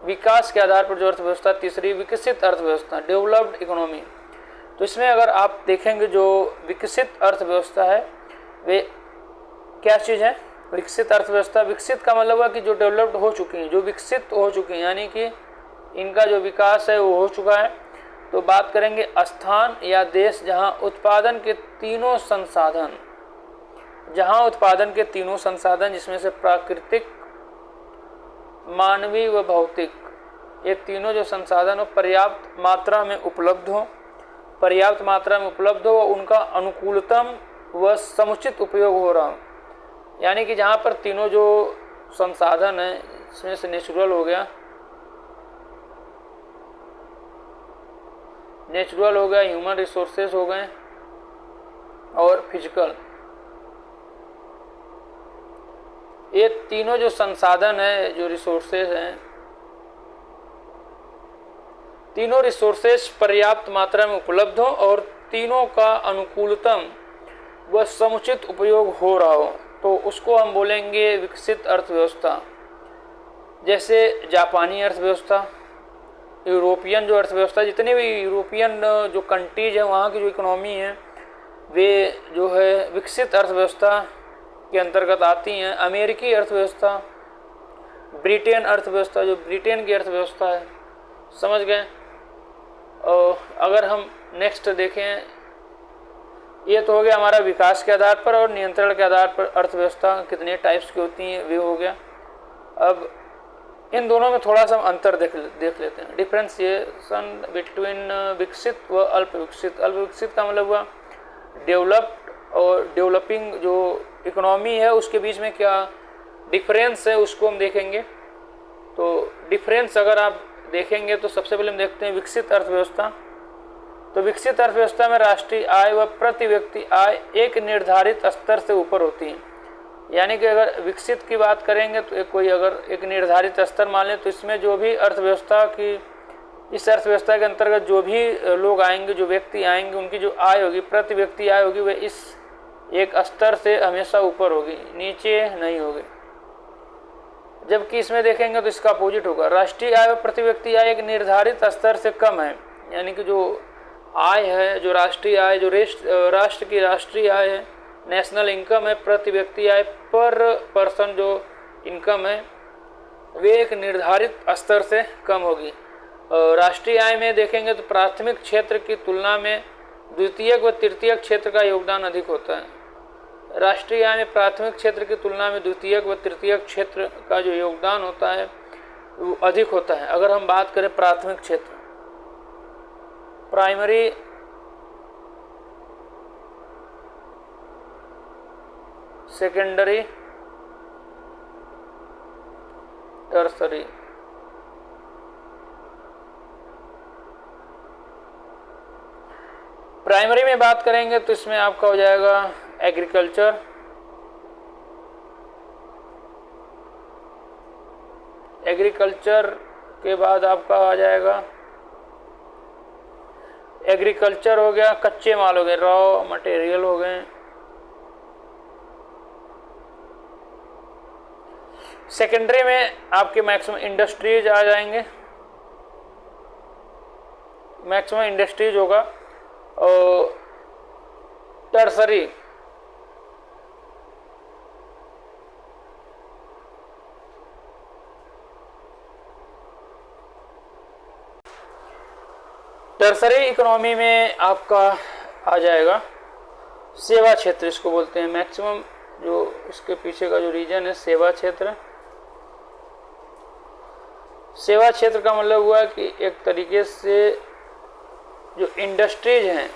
विकास के आधार पर जो अर्थव्यवस्था, तीसरी विकसित अर्थव्यवस्था, डेवलप्ड इकोनॉमी, तो इसमें अगर आप देखेंगे जो विकसित अर्थव्यवस्था है वे क्या चीज़ है? विकसित अर्थव्यवस्था, विकसित का मतलब है कि जो डेवलप्ड हो चुकी हैं, जो विकसित हो चुकी हैं, यानी कि इनका जो विकास है वो हो चुका है। तो बात करेंगे स्थान या देश जहां उत्पादन के तीनों संसाधन, जिसमें से प्राकृतिक, मानवीय व भौतिक, ये तीनों जो संसाधन हो पर्याप्त मात्रा में उपलब्ध हो, उनका अनुकूलतम व समुचित उपयोग हो रहा हो। यानी कि जहाँ पर तीनों जो संसाधन हैं, इसमें से नेचुरल हो गया, ह्यूमन रिसोर्सेज हो गए और फिजिकल, ये तीनों जो संसाधन है, जो रिसोर्सेज हैं, तीनों रिसोर्सेज पर्याप्त मात्रा में उपलब्ध हो और तीनों का अनुकूलतम व समुचित उपयोग हो रहा हो, तो उसको हम बोलेंगे विकसित अर्थव्यवस्था। जैसे जापानी अर्थव्यवस्था, यूरोपियन जो अर्थव्यवस्था, जितने भी यूरोपियन जो कंट्रीज है वहाँ की जो इकोनॉमी है वे जो है विकसित अर्थव्यवस्था के अंतर्गत आती हैं। अमेरिकी अर्थव्यवस्था, ब्रिटेन अर्थव्यवस्था, जो ब्रिटेन की अर्थव्यवस्था है, समझ गए। और अगर हम नेक्स्ट देखें, ये तो हो गया हमारा विकास के आधार पर और नियंत्रण के आधार पर अर्थव्यवस्था कितने टाइप्स की होती हैं वे हो गया। अब इन दोनों में थोड़ा सा अंतर देख लेते हैं, डिफ्रेंसिएशन बिटवीन विकसित व अल्प विकसित। अल्प विकसित का मतलब हुआ डेवलप्ड और डेवलपिंग जो इकोनॉमी है उसके बीच में क्या डिफरेंस है, उसको हम देखेंगे। तो डिफरेंस अगर आप देखेंगे तो सबसे पहले हम देखते हैं विकसित अर्थव्यवस्था। तो विकसित अर्थव्यवस्था में राष्ट्रीय आय व प्रति व्यक्ति आय एक निर्धारित स्तर से ऊपर होती है। यानी कि अगर विकसित की बात करेंगे तो कोई अगर एक निर्धारित स्तर मान लें, तो इसमें जो भी अर्थव्यवस्था की, इस अर्थव्यवस्था के अंतर्गत जो भी लोग आएंगे, जो व्यक्ति आएंगे, उनकी जो आय होगी, प्रति व्यक्ति आय होगी, वह इस एक स्तर से हमेशा ऊपर होगी, नीचे नहीं होगी। जबकि इसमें देखेंगे तो इसका अपोजिट होगा, राष्ट्रीय आय व प्रति व्यक्ति आय एक निर्धारित स्तर से कम है। यानी कि जो आय है, जो राष्ट्रीय आय, जो राष्ट्र की राष्ट्रीय आय है, नेशनल इनकम है, प्रति व्यक्ति आय, पर पर्सन जो इनकम है, वे एक निर्धारित स्तर से कम होगी। राष्ट्रीय आय में देखेंगे तो प्राथमिक क्षेत्र की तुलना में द्वितीयक व तृतीयक क्षेत्र का योगदान अधिक होता है। राष्ट्रीय आय में प्राथमिक क्षेत्र की तुलना में द्वितीयक व तृतीयक क्षेत्र का जो योगदान होता है वो अधिक होता है। अगर हम बात करें प्राथमिक क्षेत्र, प्राइमरी, सेकेंडरी, टर्सरी, प्राइमरी में बात करेंगे तो इसमें आपका हो जाएगा एग्रीकल्चर, एग्रीकल्चर के बाद आपका आ जाएगा, एग्रीकल्चर हो गया, कच्चे माल हो गए, रॉ मटेरियल हो गए। सेकेंडरी में आपके मैक्सिमम इंडस्ट्रीज आ जाएंगे, मैक्सिमम इंडस्ट्रीज होगा। और टर्सरी, टर्सरी इकोनॉमी में आपका आ जाएगा सेवा क्षेत्र, इसको बोलते हैं। मैक्सिमम जो इसके पीछे का जो रीजन है सेवा क्षेत्र। सेवा क्षेत्र का मतलब हुआ कि एक तरीके से जो इंडस्ट्रीज हैं,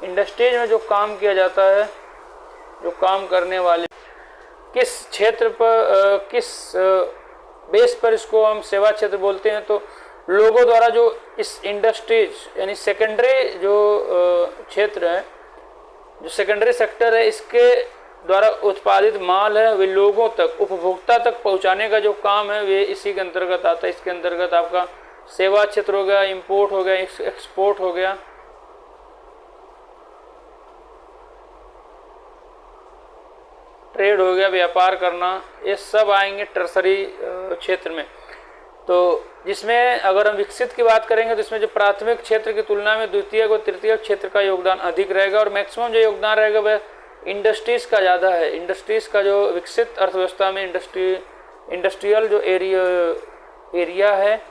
इंडस्ट्रीज में जो काम किया जाता है, जो काम करने वाले किस क्षेत्र पर, किस बेस पर इसको हम सेवा क्षेत्र बोलते हैं, तो लोगों द्वारा जो इस इंडस्ट्रीज यानी सेकेंडरी जो क्षेत्र है, जो सेकेंडरी सेक्टर है, इसके द्वारा उत्पादित माल है वे लोगों तक, उपभोक्ता तक पहुंचाने का जो काम है वे इसी के अंतर्गत आता है। इसके अंतर्गत आपका सेवा क्षेत्र हो गया, इंपोर्ट हो गया, एक्सपोर्ट हो गया, ट्रेड हो गया, व्यापार करना, ये सब आएंगे टर्सरी क्षेत्र में। तो जिसमें अगर हम विकसित की बात करेंगे तो इसमें जो प्राथमिक क्षेत्र की तुलना में द्वितीयक और तृतीयक क्षेत्र का योगदान अधिक रहेगा और मैक्सिमम जो योगदान रहेगा वह इंडस्ट्रीज का ज़्यादा है। इंडस्ट्रीज का जो विकसित अर्थव्यवस्था में इंडस्ट्रियल जो एरिया है,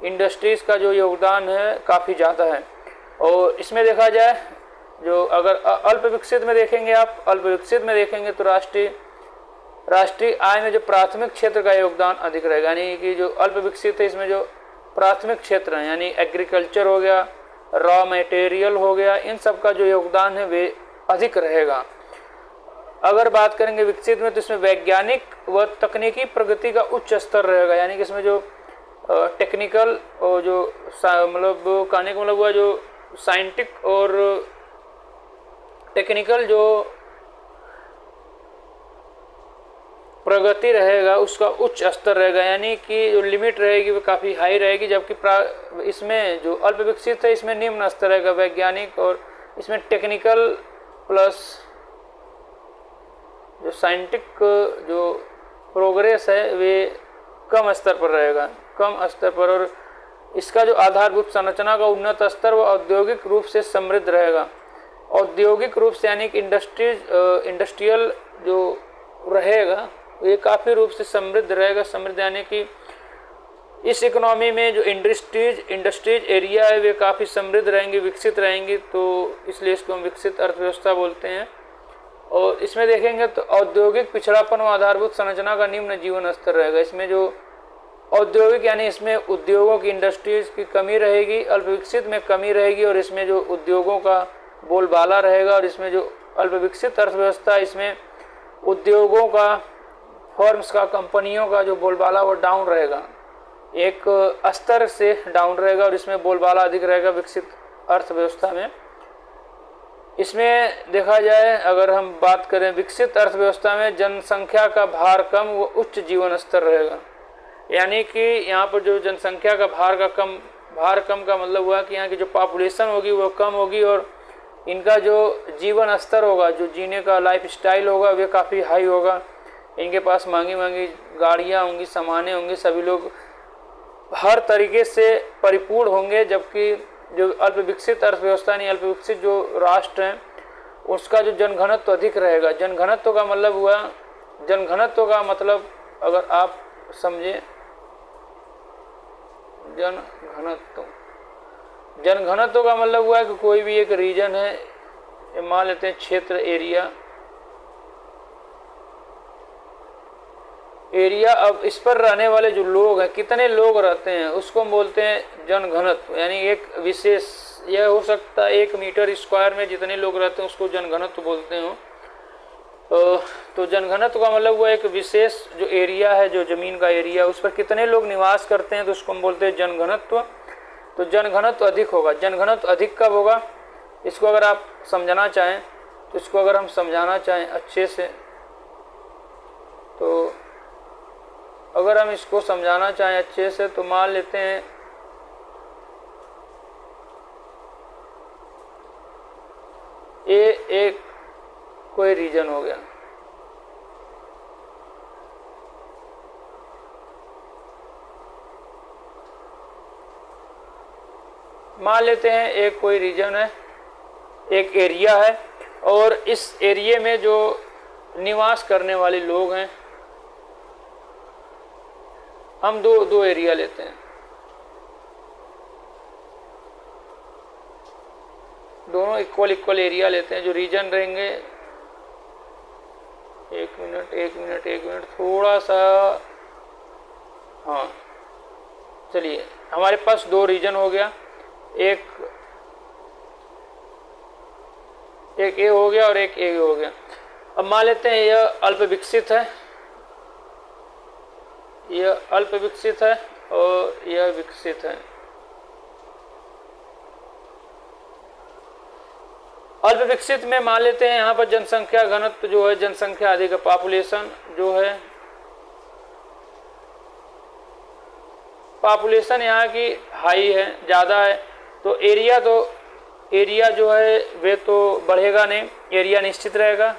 इंडस्ट्रीज का जो योगदान है काफ़ी ज़्यादा है। और इसमें देखा जाए जो अगर अल्प विकसित में देखेंगे आप, अल्प विकसित में देखेंगे तो राष्ट्रीय आय में जो प्राथमिक क्षेत्र का योगदान अधिक रहेगा, यानी कि जो अल्प विकसित है इसमें जो प्राथमिक क्षेत्र है यानी एग्रीकल्चर हो गया, रॉ मटेरियल हो गया, इन सब का जो योगदान है वे अधिक रहेगा। अगर बात करेंगे विकसित में तो इसमें वैज्ञानिक व तकनीकी प्रगति का उच्च स्तर रहेगा, यानी कि इसमें जो टेक्निकल और जो मतलब कहने का मतलब हुआ जो साइंटिफिक और टेक्निकल जो प्रगति रहेगा उसका उच्च स्तर रहेगा, यानी कि जो लिमिट रहेगी वो काफ़ी हाई रहेगी। जबकि इसमें जो अल्प विकसित है इसमें निम्न स्तर रहेगा वैज्ञानिक, और इसमें टेक्निकल प्लस जो साइंटिफिक जो प्रोग्रेस है वे कम स्तर पर रहेगा, कम स्तर पर। और इसका जो आधारभूत संरचना का उन्नत स्तर व औद्योगिक रूप से समृद्ध रहेगा। औद्योगिक रूप से यानी कि इंडस्ट्रियल जो रहेगा ये काफ़ी रूप से समृद्ध रहेगा। समृद्ध यानी कि इस इकोनॉमी में जो इंडस्ट्रीज एरिया है वे काफ़ी समृद्ध रहेंगे, विकसित रहेंगी, तो इसलिए इसको हम विकसित अर्थव्यवस्था बोलते हैं। और इसमें देखेंगे तो औद्योगिक पिछड़ापन व आधारभूत संरचना का निम्न जीवन स्तर रहेगा। इसमें जो औद्योगिक यानी इसमें उद्योगों की इंडस्ट्रीज की कमी रहेगी, अल्प विकसित में कमी रहेगी, और इसमें जो उद्योगों का बोलबाला रहेगा। और इसमें जो अल्प विकसित अर्थव्यवस्था इसमें उद्योगों का, फर्म्स का, कंपनियों का जो बोलबाला वो डाउन रहेगा, एक स्तर से डाउन रहेगा, और इसमें बोलबाला अधिक रहेगा विकसित अर्थव्यवस्था में। इसमें देखा जाए अगर हम बात करें विकसित अर्थव्यवस्था में जनसंख्या का भार कम व उच्च जीवन स्तर रहेगा, यानी कि यहाँ पर जो जनसंख्या का भार कम का मतलब हुआ कि यहाँ की जो पॉपुलेशन होगी वो कम होगी, और इनका जो जीवन स्तर होगा, जो जीने का लाइफ स्टाइल होगा वे काफ़ी हाई होगा। इनके पास महंगी महंगी गाड़ियाँ होंगी, सामानें होंगी, सभी लोग हर तरीके से परिपूर्ण होंगे। जबकि जो अल्प विकसित अर्थव्यवस्था नहीं, अल्प विकसित जो राष्ट्र हैं उसका जो जनघनत्व अधिक रहेगा। जनघनत्व का मतलब हुआ, जनघनत्व का मतलब अगर आप समझें, जनघनत्व का मतलब हुआ कि कोई भी एक रीजन है, मान लेते हैं क्षेत्र, एरिया, अब इस पर रहने वाले जो लोग हैं, कितने लोग रहते हैं, उसको हम बोलते हैं जनघनत्व। यानी एक विशेष, यह हो सकता है 1 मीटर स्क्वायर में जितने लोग रहते हैं उसको जनघनत्व बोलते हैं। तो जनघनत्व का मतलब हुआ एक विशेष जो एरिया है, जो ज़मीन का एरिया, उस पर कितने लोग निवास करते हैं, तो उसको हम बोलते हैं जनघनत्व। तो जनघनत्व अधिक होगा। जनघनत्व अधिक कब होगा, इसको अगर आप समझना चाहें तो इसको अगर हम समझाना चाहें अच्छे से, तो अगर हम इसको समझाना चाहें अच्छे से तो मान लेते हैं ये एक कोई रीजन हो गया, मान लेते हैं एक कोई रीजन है, एक एरिया है, और इस एरिया में जो निवास करने वाले लोग हैं, हम दो एरिया लेते हैं, दोनों इक्वल एरिया लेते हैं। जो रीजन रहेंगे, एक मिनट थोड़ा सा, हाँ चलिए, हमारे पास 2 रीजन हो गया, एक ए हो गया और एक ए हो गया। अब मान लेते हैं यह अल्प विकसित है, यह अल्प विकसित है और यह विकसित है। अल्प विकसित में मान लेते हैं यहाँ पर जनसंख्या घनत्व जो है, जनसंख्या अधिक है, पॉपुलेशन जो है, पॉपुलेशन यहाँ की हाई है, ज़्यादा है, तो एरिया जो है वे तो बढ़ेगा नहीं, एरिया निश्चित रहेगा।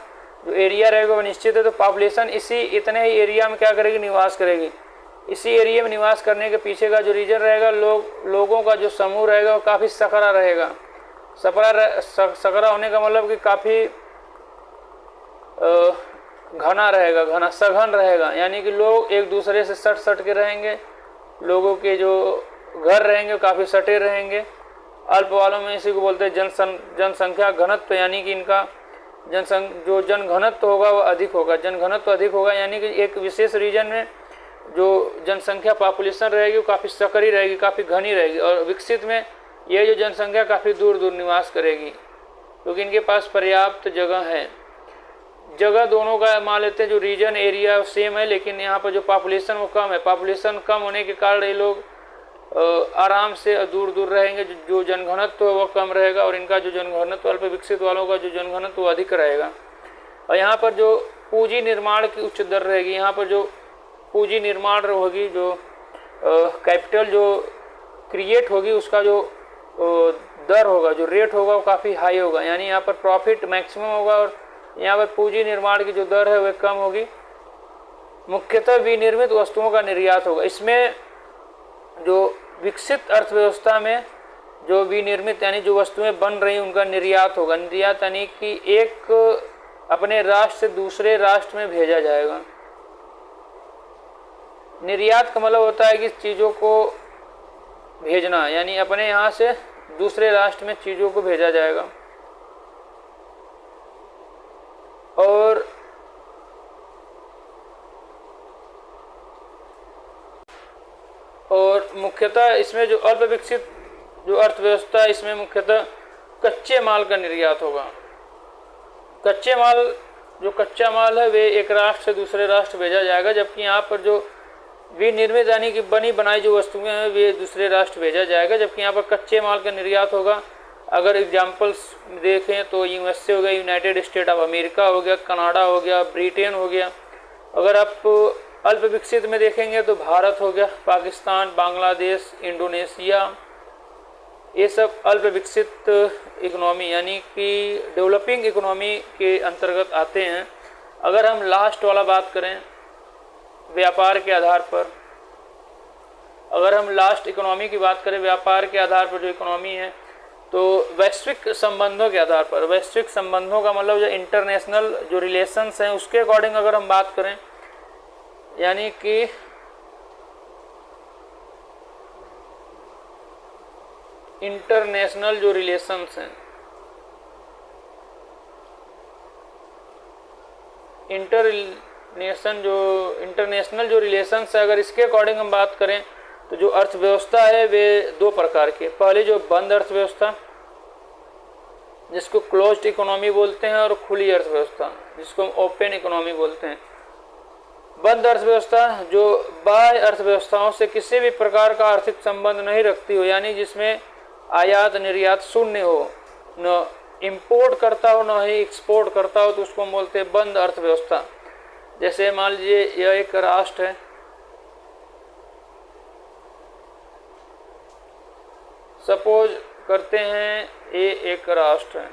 जो एरिया रहेगा वो निश्चित है, तो पॉपुलेशन इतने ही एरिया में क्या करेगी, निवास करेगी। इसी एरिया में निवास करने के पीछे का जो रीजन रहेगा, लोगों का जो समूह रहेगा वो काफ़ी सकरा रहेगा। सकरा होने का मतलब कि काफ़ी घना रहेगा, घना सघन रहेगा, यानी कि लोग एक दूसरे से सट के रहेंगे। लोगों के जो घर रहेंगे काफ़ी सटे रहेंगे। अल्प वालों में इसी को बोलते हैं जनसंख्या घनत्व, यानी कि इनका जो जनघनत्व होगा वो अधिक होगा। जनघनत्व अधिक होगा यानी कि एक विशेष रीजन में जो जनसंख्या पॉपुलेशन रहेगी वो काफ़ी सकरी रहेगी, काफ़ी घनी रहेगी। और विकसित में ये जो जनसंख्या काफ़ी दूर दूर निवास करेगी, क्योंकि इनके पास पर्याप्त जगह है। जगह दोनों का मान लेते हैं, जो रीजन एरिया सेम है, लेकिन यहाँ पर जो पॉपुलेशन वो कम है। पॉपुलेशन कम होने के कारण ये लोग आराम से दूर दूर रहेंगे। जो जनघनत्व है वो कम रहेगा, और इनका जो जनघनत्व अल्प विकसित वालों का जो जनघनत्व वो अधिक रहेगा। और यहाँ पर जो पूंजी निर्माण की उच्च दर रहेगी, यहाँ पर जो पूंजी निर्माण होगी, जो कैपिटल जो क्रिएट होगी उसका जो दर होगा, जो रेट होगा वो काफ़ी हाई होगा, यानी यहाँ पर प्रॉफिट मैक्सिमम होगा। और यहाँ पर पूंजी निर्माण की जो दर है वह कम होगी। मुख्यतः विनिर्मित वस्तुओं का निर्यात होगा। इसमें जो विकसित अर्थव्यवस्था में जो विनिर्मित यानी जो वस्तुएं बन रही उनका निर्यात होगा। निर्यात यानी कि एक अपने राष्ट्र से दूसरे राष्ट्र में भेजा जाएगा। निर्यात का मतलब होता है कि चीज़ों को भेजना, यानी अपने यहाँ से दूसरे राष्ट्र में चीज़ों को भेजा जाएगा। और मुख्यतः इसमें जो अल्प विकसित जो अर्थव्यवस्था है, इसमें मुख्यतः कच्चे माल का निर्यात होगा। जो कच्चा माल है वे एक राष्ट्र से दूसरे राष्ट्र भेजा जाएगा, जबकि यहाँ पर जो विनिर्मित यानी कि बनी बनाई जो वस्तुएं हैं वे दूसरे राष्ट्र भेजा जाएगा, जबकि यहाँ पर कच्चे माल का निर्यात होगा। अगर एग्जाम्पल्स देखें तो यूएसए हो गया, यूनाइटेड स्टेट ऑफ अमेरिका हो गया, कनाडा हो गया, ब्रिटेन हो गया। अगर आप अल्प विकसित में देखेंगे तो भारत हो गया, पाकिस्तान, बांग्लादेश, इंडोनेशिया, ये सब अल्प विकसित इकोनॉमी यानी कि डेवलपिंग इकोनॉमी के अंतर्गत आते हैं। अगर हम लास्ट वाला बात करें व्यापार के आधार पर, अगर हम लास्ट इकोनॉमी की बात करें व्यापार के आधार पर जो इकोनॉमी है, तो वैश्विक संबंधों के आधार पर, वैश्विक संबंधों का मतलब जो इंटरनेशनल जो रिलेशंस हैं उसके अकॉर्डिंग अगर हम बात करें, यानी कि इंटरनेशनल जो रिलेशंस हैं, इंटरनेशनल जो रिलेशंस है, अगर इसके अकॉर्डिंग हम बात करें तो जो अर्थव्यवस्था है वे दो प्रकार की। पहले जो बंद अर्थव्यवस्था जिसको क्लोज्ड इकोनॉमी बोलते हैं, और खुली अर्थव्यवस्था जिसको हम ओपन इकोनॉमी बोलते हैं। बंद अर्थव्यवस्था जो बाह्य अर्थव्यवस्थाओं से किसी भी प्रकार का आर्थिक संबंध नहीं रखती हो, यानी जिसमें आयात निर्यात शून्य हो, न इंपोर्ट करता हो न ही एक्सपोर्ट करता हो, तो उसको हम बोलते हैं बंद अर्थव्यवस्था। जैसे मान लीजिए यह एक राष्ट्र है, सपोज करते हैं ये एक राष्ट्र है,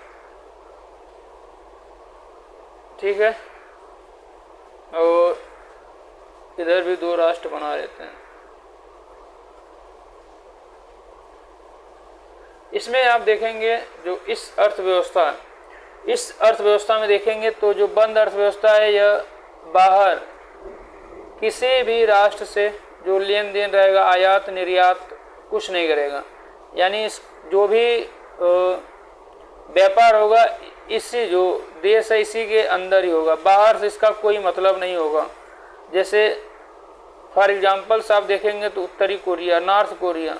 ठीक है, और इधर भी दो राष्ट्र बना लेते हैं। इसमें आप देखेंगे जो इस अर्थव्यवस्था में देखेंगे तो जो बंद अर्थव्यवस्था है यह बाहर किसी भी राष्ट्र से जो लेन देन रहेगा, आयात निर्यात कुछ नहीं करेगा, यानी जो भी व्यापार होगा इसी जो देश है इसी के अंदर ही होगा, बाहर से इसका कोई मतलब नहीं होगा। जैसे फॉर एग्जांपल्स आप देखेंगे तो उत्तरी कोरिया, नॉर्थ कोरिया,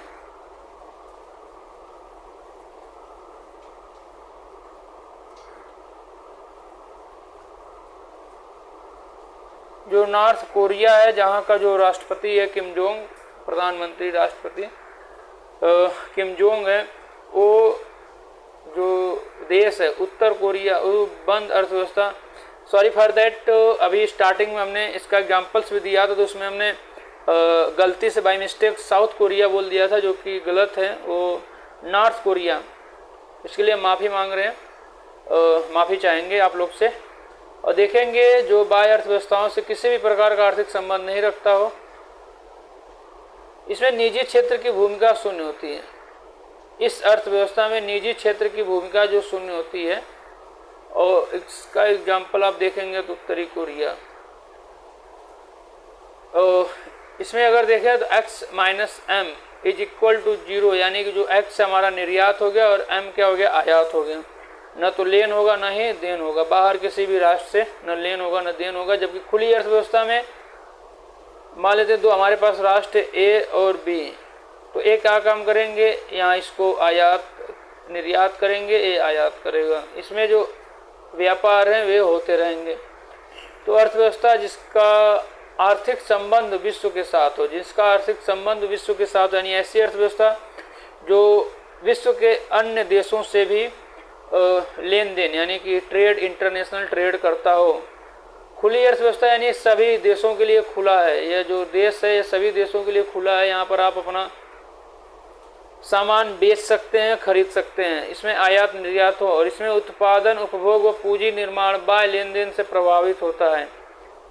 जो नॉर्थ कोरिया है जहाँ का जो राष्ट्रपति है किम जोंग, प्रधानमंत्री राष्ट्रपति किम जोंग है, वो जो देश है उत्तर कोरिया वो बंद अर्थव्यवस्था, सॉरी फॉर दैट, अभी स्टार्टिंग में हमने इसका एग्जांपल्स भी दिया था, तो उसमें हमने गलती से बाई मिस्टेक साउथ कोरिया बोल दिया था, जो कि गलत है, वो नॉर्थ कोरिया। इसके लिए माफ़ी मांग रहे हैं, माफ़ी चाहेंगे आप लोग से। और देखेंगे जो बाह्य अर्थव्यवस्थाओं से किसी भी प्रकार का आर्थिक संबंध नहीं रखता हो, इसमें निजी क्षेत्र की भूमिका शून्य होती है। इस अर्थव्यवस्था में निजी क्षेत्र की भूमिका जो शून्य होती है, और इसका एग्जाम्पल आप देखेंगे तो उत्तरी कोरिया। इसमें अगर देखें तो x minus M is equal to 0, यानी कि जो x हमारा निर्यात हो गया और m क्या हो गया, आयात हो गया। न तो लेन होगा न ही देन होगा, बाहर किसी भी राष्ट्र से न लेन होगा न देन होगा। जबकि खुली अर्थव्यवस्था में मान लेते हैं तो हमारे पास राष्ट्र ए और बी, तो ए क्या काम करेंगे, यहाँ इसको आयात निर्यात करेंगे, ए आयात करेगा। इसमें जो व्यापार हैं वे होते रहेंगे। तो अर्थव्यवस्था जिसका आर्थिक संबंध विश्व के साथ हो, जिसका आर्थिक संबंध विश्व के साथ, यानी ऐसी अर्थव्यवस्था जो विश्व के अन्य देशों से भी लेन देन यानी कि ट्रेड, इंटरनेशनल ट्रेड करता हो। खुली अर्थव्यवस्था यानी सभी देशों के लिए खुला है, यह जो देश है ये सभी देशों के लिए खुला है। यहाँ पर आप अपना सामान बेच सकते हैं, खरीद सकते हैं। इसमें आयात निर्यात हो, और इसमें उत्पादन, उपभोग व पूंजी निर्माण बाह्य लेन देन से प्रभावित होता है।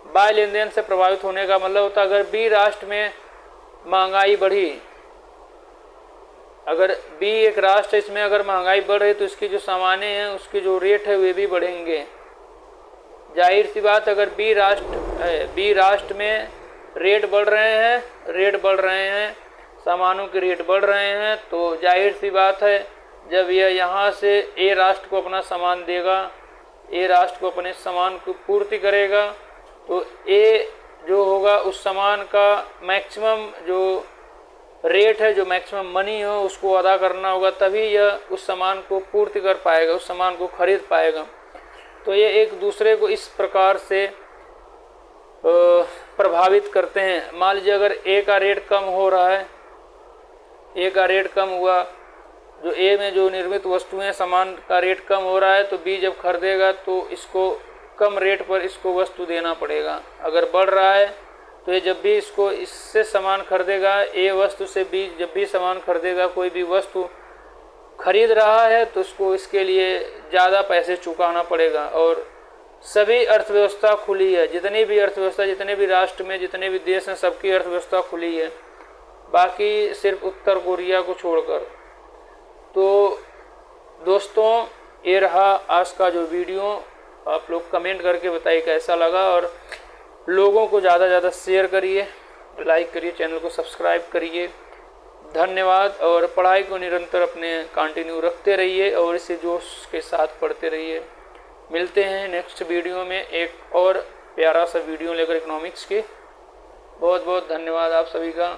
बाह्य लेन देन से प्रभावित होने का मतलब होता है अगर बी राष्ट्र में महंगाई बढ़ी, अगर बी एक राष्ट्र है, इसमें अगर महंगाई बढ़ रही तो इसकी जो सामानें हैं उसके जो रेट है वे भी बढ़ेंगे। जाहिर सी बात, अगर बी राष्ट्र में रेट बढ़ रहे हैं, सामानों के रेट बढ़ रहे हैं, तो जाहिर सी बात है जब यह यहाँ से ए राष्ट्र को अपना सामान देगा, ए राष्ट्र को अपने सामान को पूर्ति करेगा, तो ए जो होगा उस सामान का मैक्सिमम जो रेट है, जो मैक्सिमम मनी हो उसको अदा करना होगा, तभी यह उस सामान को पूर्ति कर पाएगा, उस सामान को खरीद पाएगा। तो ये एक दूसरे को इस प्रकार से प्रभावित करते हैं। मान लीजिए अगर ए का रेट कम हो रहा है, ए का रेट कम हुआ, जो ए में जो निर्मित वस्तुएं सामान का रेट कम हो रहा है, तो बी जब खरीदेगा तो इसको कम रेट पर इसको वस्तु देना पड़ेगा। अगर बढ़ रहा है तो ये जब भी इसको इससे सामान खरीदेगा, ए वस्तु से बी जब भी सामान खरीदेगा, कोई भी वस्तु खरीद रहा है तो उसको इसके लिए ज़्यादा पैसे चुकाना पड़ेगा। और सभी अर्थव्यवस्था खुली है, जितनी भी अर्थव्यवस्था, जितने भी राष्ट्र में जितने भी देश हैं, सबकी अर्थव्यवस्था खुली है, बाकी सिर्फ उत्तर कोरिया को छोड़कर। तो दोस्तों, ये रहा आज का जो वीडियो। आप लोग कमेंट करके बताइए कैसा लगा, और लोगों को ज़्यादा से ज़्यादा शेयर करिए, लाइक करिए, चैनल को सब्सक्राइब करिए। धन्यवाद। और पढ़ाई को निरंतर अपने कंटिन्यू रखते रहिए और इसे जोश के साथ पढ़ते रहिए। मिलते हैं नेक्स्ट वीडियो में एक और प्यारा सा वीडियो लेकर इकोनॉमिक्स की। बहुत बहुत धन्यवाद आप सभी का।